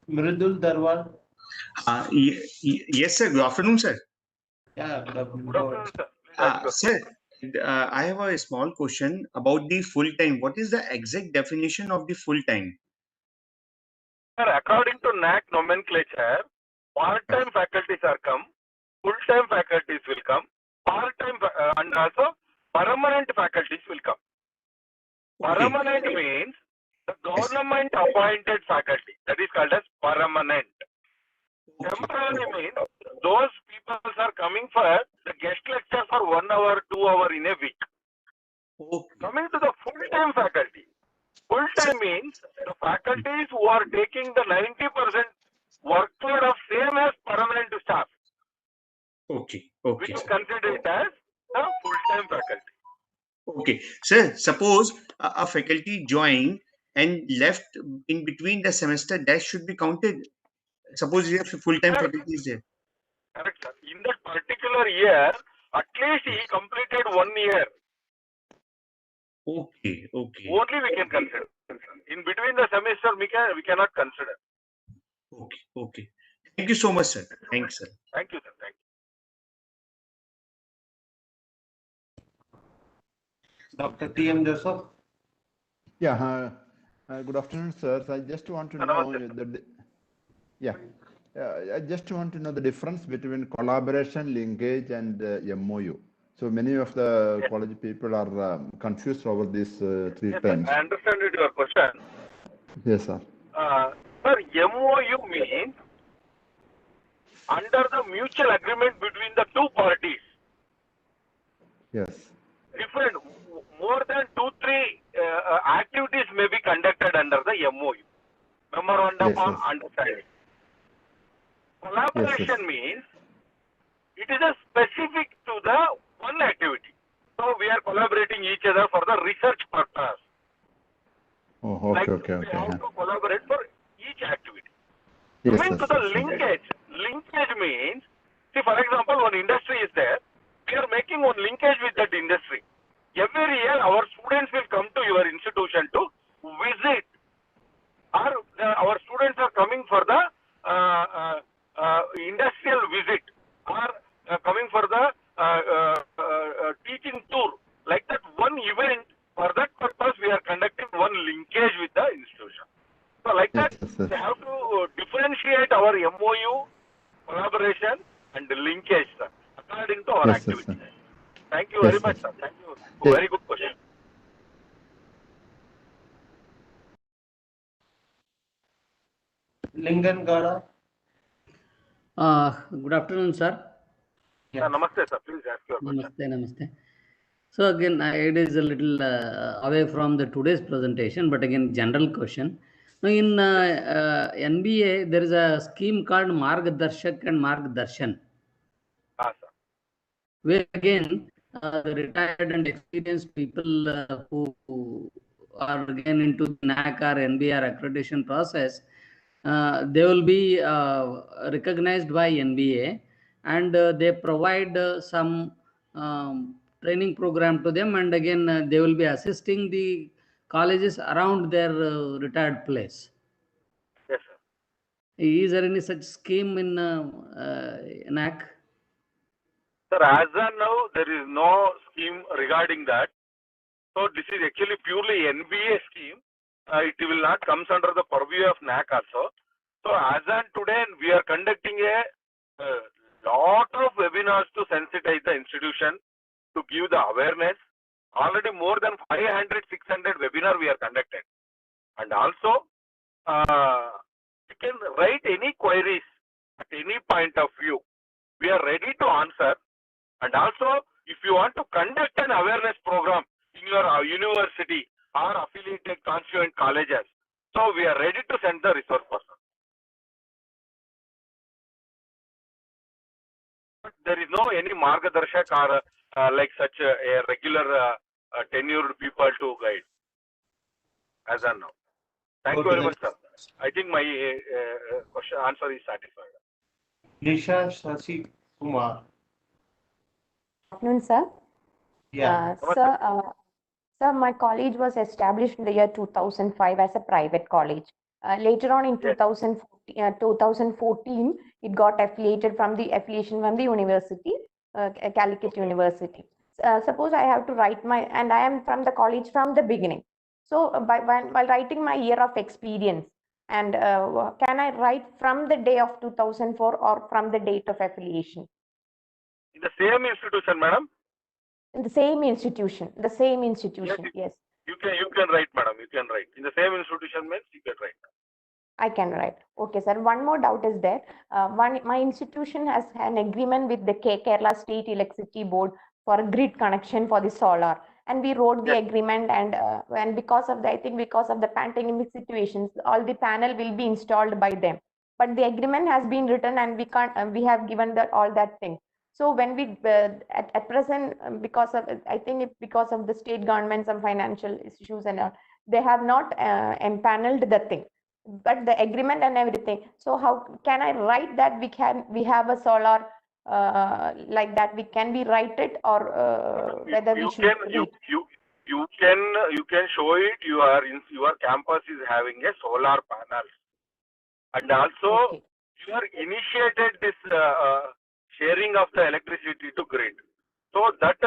Mridul Darwal. Yes, sir. Good afternoon, sir. Yeah, good afternoon. Good Go afternoon, ahead. sir. Please ask your Sir, I have a small question about the full time. What is the exact definition of the full time? Sir, according to NAAC nomenclature, part-time faculties are come, full-time faculties will come, part-time and also permanent faculties will come. Okay. Permanent means the government appointed faculty. That is called as permanent. Temporary means those people are coming for the guest lecture for 1 hour, 2 hour in a week. Okay. Coming to the full-time faculty. Full-time means the faculties who are taking the 90% workload of same as permanent staff. Okay. We Okay. will Sir. consider it as a full-time faculty. Okay. Sir, suppose a faculty joined and left in between the semester, that should be counted. Suppose you have full time Sir, faculty is there. correct, sir. In that particular year, at least he completed 1 year. Okay. Okay. Only we can consider. In between the semester, we cannot consider. Okay. Okay. Thank you so much, sir. Thanks, sir. Thank you, sir. Thank you. Dr. T.M. Joseph. Yeah, good afternoon, sir. So I just want to know Namaste, I just want to know the difference between collaboration, linkage, and MOU. So many of the college people are confused over these three Yes, terms. I understand your question. Yes, sir. Sir, MOU means under the mutual agreement between the two parties. Yes. Different, more than 2-3 activities may be conducted under the MOU, Memorandum Yes, of yes. Understanding. Collaboration means it is a specific to the one activity. So we are collaborating each other for the research purpose. Oh, okay, Like okay, we okay. have to collaborate for each activity. Yes, Coming yes, to the yes, yes. linkage, linkage means, see, for example, one industry is there, we are making one linkage with that industry. Every year, our students will come to your institution to visit, or our students are coming for the industrial visit, or coming for the teaching tour. Like that, one event, for that purpose, we are conducting one linkage with the institution. So like Yes, that, yes, yes. we have to differentiate our MOU, collaboration, and the linkage, sir, according to our Yes, yes, activity. sir. Thank you Yes, very much, yes. sir. Thank you. Yes. Very good question. Lingan Gada. Good afternoon, sir. Sir, namaste, sir. Please ask your question. Namaste. So again, it is a little away from the today's presentation, but again, general question. Now in NBA, there is a scheme called Margdarshak and Margdarshan, Sir. where again, the retired and experienced people who are again into the NAAC or NBR accreditation process, they will be recognized by NBA, and they provide some training program to them, and again they will be assisting the colleges around their retired place. Is there any such scheme in NAAC? Sir, as of now, there is no scheme regarding that. So this is actually purely NBA scheme. It will not come under the purview of NAAC also. So as on today, we are conducting a lot of webinars to sensitize the institution, to give the awareness. Already more than 500, 600 webinar we are conducted. And also, you can write any queries at any point of view. We are ready to answer. And also, if you want to conduct an awareness program in your university or affiliated constituent colleges, so we are ready to send the resource person. But there is no any margadarshak or like such a regular tenured people to guide as of now. Thank you very much, sir. I think my question answer is satisfied. Nisha Shashi Kumar. Afternoon, sir. Yeah. Sir, my college was established in the year 2005 as a private college. Later on in 2014, it got affiliation from the university, Calicut University. Suppose I have to write and I am from the college from the beginning. So while writing my year of experience, and can I write from the day of 2004 or from the date of affiliation? In the same institution, madam? In the same institution, yes. You can write, madam. You can write. In the same institution means you can write. I can write. Okay, sir. One more doubt is there. My institution has an agreement with the Kerala State Electricity Board for a grid connection for the solar. And we wrote the agreement, and because of the, I think because of the pandemic situations, all the panel will be installed by them. But the agreement has been written, and we have given all that thing. So when we at present, because of because of the state government, some financial issues and all, they have not empaneled the thing, but the agreement and everything. So how can I write that we have a solar like that? We can we write it, or whether we should you can show it. Your campus is having a solar panel, and also you are initiated this sharing of the electricity to grid. So that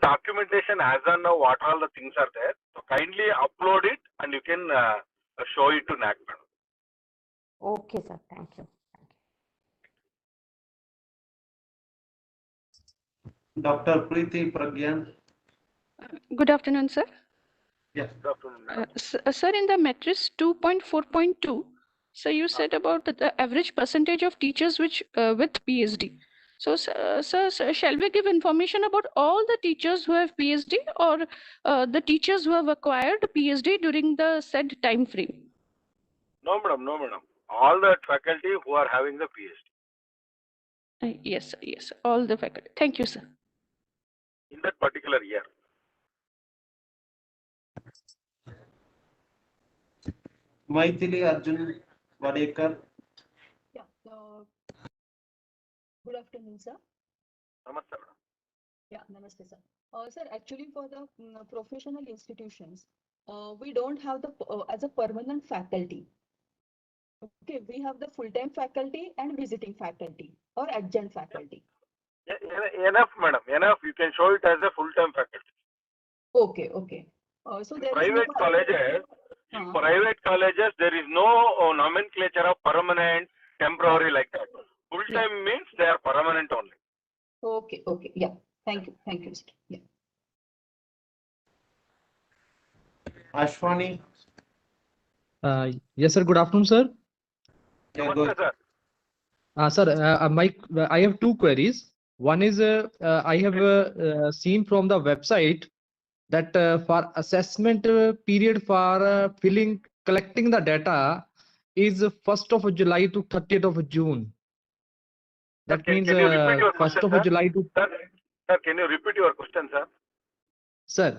documentation as on now, what all the things are there. So kindly upload it, and you can show it to NAAC. Okay, sir. Thank you. Dr. Preeti Pragyan. Good afternoon, sir. Yes. Good afternoon. Sir, in the matrix 2.4.2, so you said about the average percentage of teachers which with PhD. So, sir, shall we give information about all the teachers who have PhD, or the teachers who have acquired PhD during the said time frame? No, madam. No, madam. All the faculty who are having the PhD. Yes, sir. Yes, sir. All the faculty. Thank you, sir. In that particular year. Maithili Arjun Vadekar. Yeah. Good afternoon, sir. Namaste, madam. Yeah, namaste, sir. Sir, actually for the professional institutions, we don't have the as a permanent faculty. Okay, we have the full-time faculty and visiting faculty or adjunct faculty. Enough, madam. Enough. You can show it as a full-time faculty. Okay. So there private is no colleges. In private colleges, there is no nomenclature of permanent, temporary like that. Full-time means they are permanent only. Okay. Yeah. Thank you, sir. Yeah. Ashwani. Yes, sir. Good afternoon, sir. Yeah, go ahead. Sir, I have two queries. One is I have seen from the website that for assessment period for collecting the data is 1st of July to 30th of June. That means 1st of July to. Sir, can you repeat your question, sir?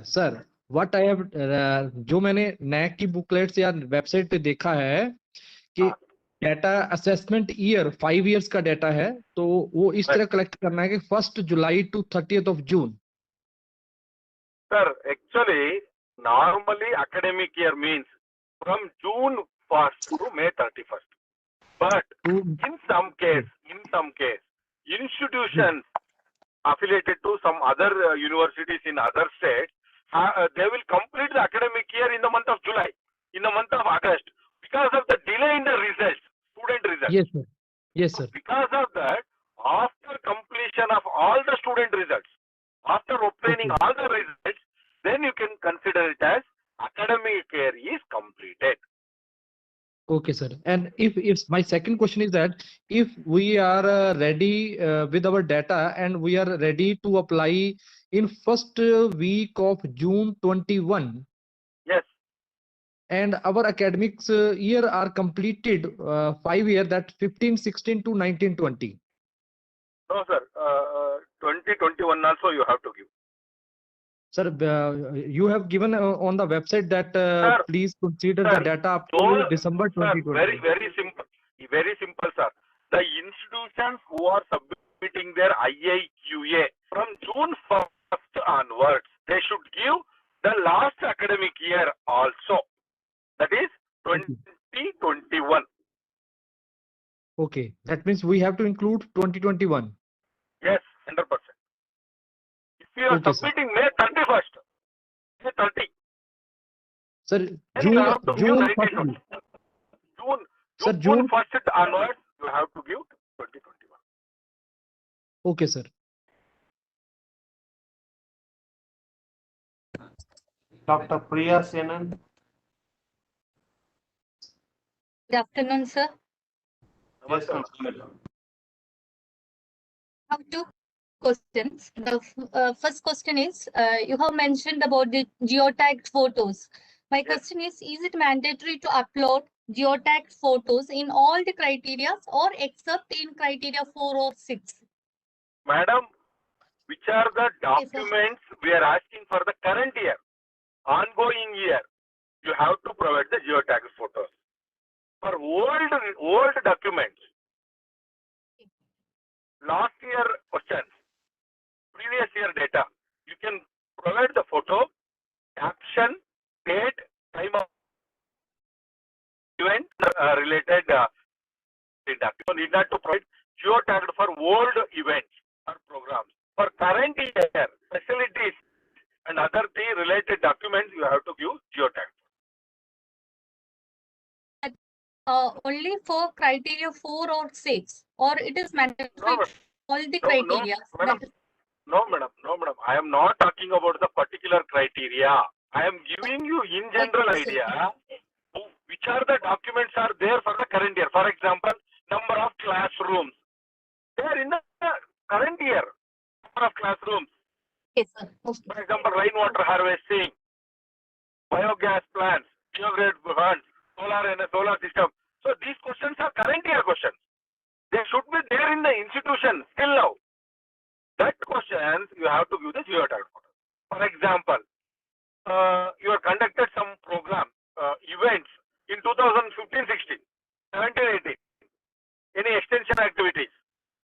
Sir, what I have जो मैंने NAAC की booklets या website पे देखा है कि data assessment year 5 years का data है, तो वो इस तरह कलेक्ट करना है कि 1st July to 30th of June. Sir, actually, normally academic year means from June 1st to May 31st. But to in some case, institutions affiliated to some other universities in other states, they will complete the academic year in the month of July, in the month of August, because of the delay in the results, student results. yes, sir. Yes, sir. Because of that, after completion of all the student results, after obtaining all the results, then you can consider it as academic year is completed. Okay, sir. And if my second question is that if we are ready with our data and we are ready to apply in first week of June 21, Yes. and our academics year are completed 5 year, that 15-16 to 19-20. No, sir. 2021 also you have to give. Sir, you have given on the website that Sir, please consider sir, the data up to all, December sir, 2020. very simple, sir. The institutions who are submitting their IIQA from June 1st onwards, they should give the last academic year also. That is 2021. Okay, that means we have to include 2021. Yes, 100%. If you are Okay, sir. submitting May 31st, May 30. Sir, Then you have to give June 90 first days. week. Sir, June June. 1st onwards, you have to give 2021. Okay, sir. Dr. Priya Senan. Good afternoon, sir. Yes, sir. I have two questions. The first question is, you have mentioned about the geotagged photos. My question is it mandatory to upload geotagged photos in all the criteria or except in criteria 4 or 6? Madam, which are the documents we are asking for the current year, ongoing year? You have to provide the geotagged photos. For old documents, last year questions, previous year data, you can provide the photo, caption, date, time of event related data. You need not to provide geotagged for old events or programs. For current year facilities and other related documents, you have to give geotagged. Only for criteria 4 or 6, or it is mandatory all the criteria? No, madam. I am not talking about the particular criteria. I am giving you in general idea which are the documents are there for the current year. For example, number of classrooms. They are in the current year. Number of classrooms. Yes, sir. Okay. For example, rainwater harvesting, biogas plants, geogrid funds, solar system. So these questions are current year questions. They should be there in the institution still now. That questions you have to give the geotagged photo. For example, you have conducted some program events in 2015-16, 17-18, any extension activities.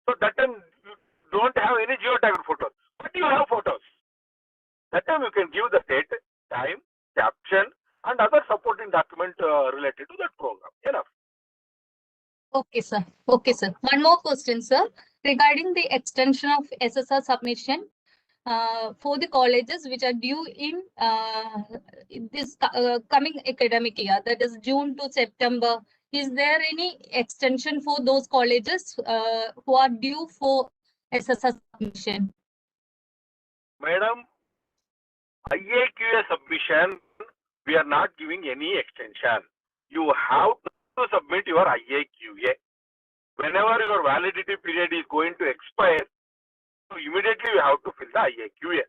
So that time you don't have any geotagged photos, but you have photos. That time you can give the date, time, caption, and other supporting document related to that program. Enough. Okay, sir. Okay, sir. One more question, sir. Regarding the extension of SSR submission for the colleges which are due in this coming academic year, that is June to September, is there any extension for those colleges who are due for SSR submission? Madam, IIQA submission, we are not giving any extension. You have to submit your IIQA. Whenever your validity period is going to expire, so immediately you have to fill the IIQA.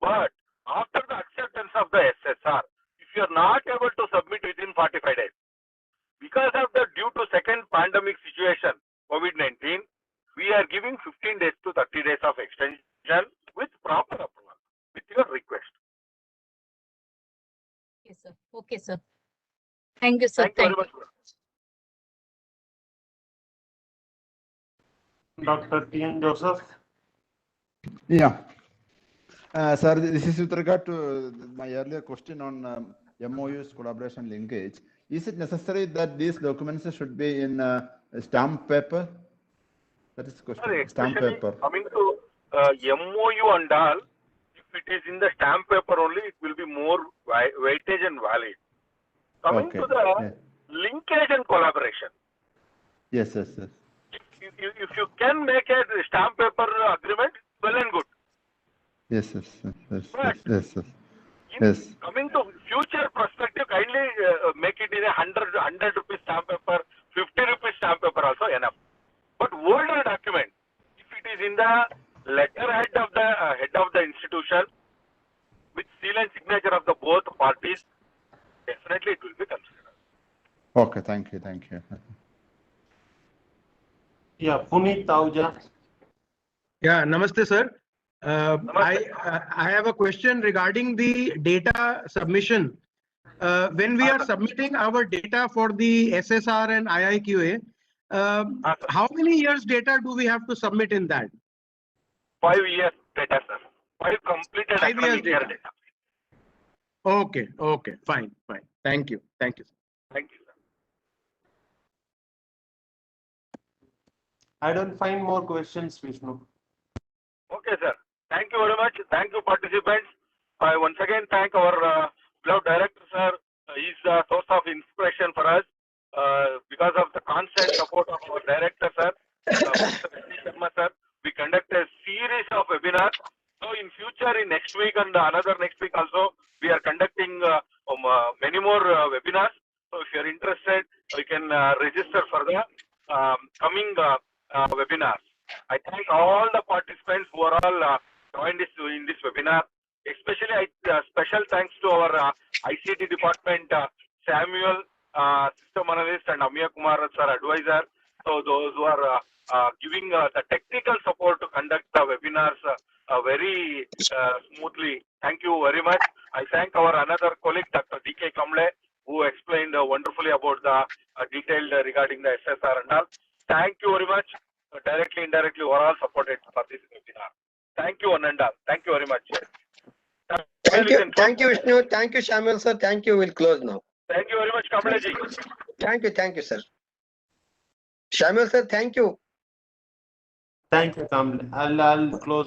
But after the acceptance of the SSR, if you are not able to submit within 45 days, because of the due to second pandemic situation, COVID-19, we are giving 15 days to 30 days of extension with proper approval, with your request. Okay, sir. Okay, sir. Thank you, sir. Thank you very much. Dr. T.N. Joseph. Yeah. Sir, this is with regard to my earlier question on MOU's collaboration linkage. is it necessary that these documents should be in stamp paper? That is the question. Stamp Especially paper. coming to MOU and all, if it is in the stamp paper only, it will be more weightage and valid. Coming Okay. to the linkage and collaboration. Yes, yes, yes. If you can make a stamp paper agreement, well and good. Yes, yes, yes, yes, But yes, yes, in yes. coming to future perspective, kindly make it in a 100 rupees stamp paper, 50 rupees stamp paper also enough. But older document, if it is in the letterhead of the head of the institution with seal and signature of the both parties, definitely it will be considered. Okay, thank you, thank you. Yeah, Puneet Ahuja. Yeah, namaste, sir. I have a question regarding the data submission. When we are submitting our data for the SSR and IIQA, how many years data do we have to submit in that? 5 years data, sir. 5 completed 5 years academic year data. data. Okay, okay, fine, fine. Thank you, thank you. Thank you, sir. I don't find more questions, Vishnu. Okay, sir. Thank you very much. Thank you, participants. I once again thank our beloved director, sir. He's a source of inspiration for us because of the constant support of our director, sir. Mr. Sharma, sir. We conduct a series of webinars. So in future, in next week and another next week also, we are conducting many more webinars. So if you're interested, you can register for the coming webinars. I thank all the participants who are all joined in this webinar. Especially special thanks to our ICT department, Samuel, system analyst, and Amya Kumar, sir, advisor. So those who are giving the technical support to conduct the webinars very smoothly. Thank you very much. I thank our another colleague, Dr. D.K. Kamble, who explained wonderfully about the detailed regarding the SSR and all. Thank you very much. Directly, indirectly, we are all supported for this webinar. Thank you, one and all. Thank you very much. Thank you, Vishnu. Thank you, Samuel, sir. Thank you. We'll close now. Thank you very much, Kamleji. Thank you, sir. Samuel, sir, thank you. Thank you, Kamble. I'll close.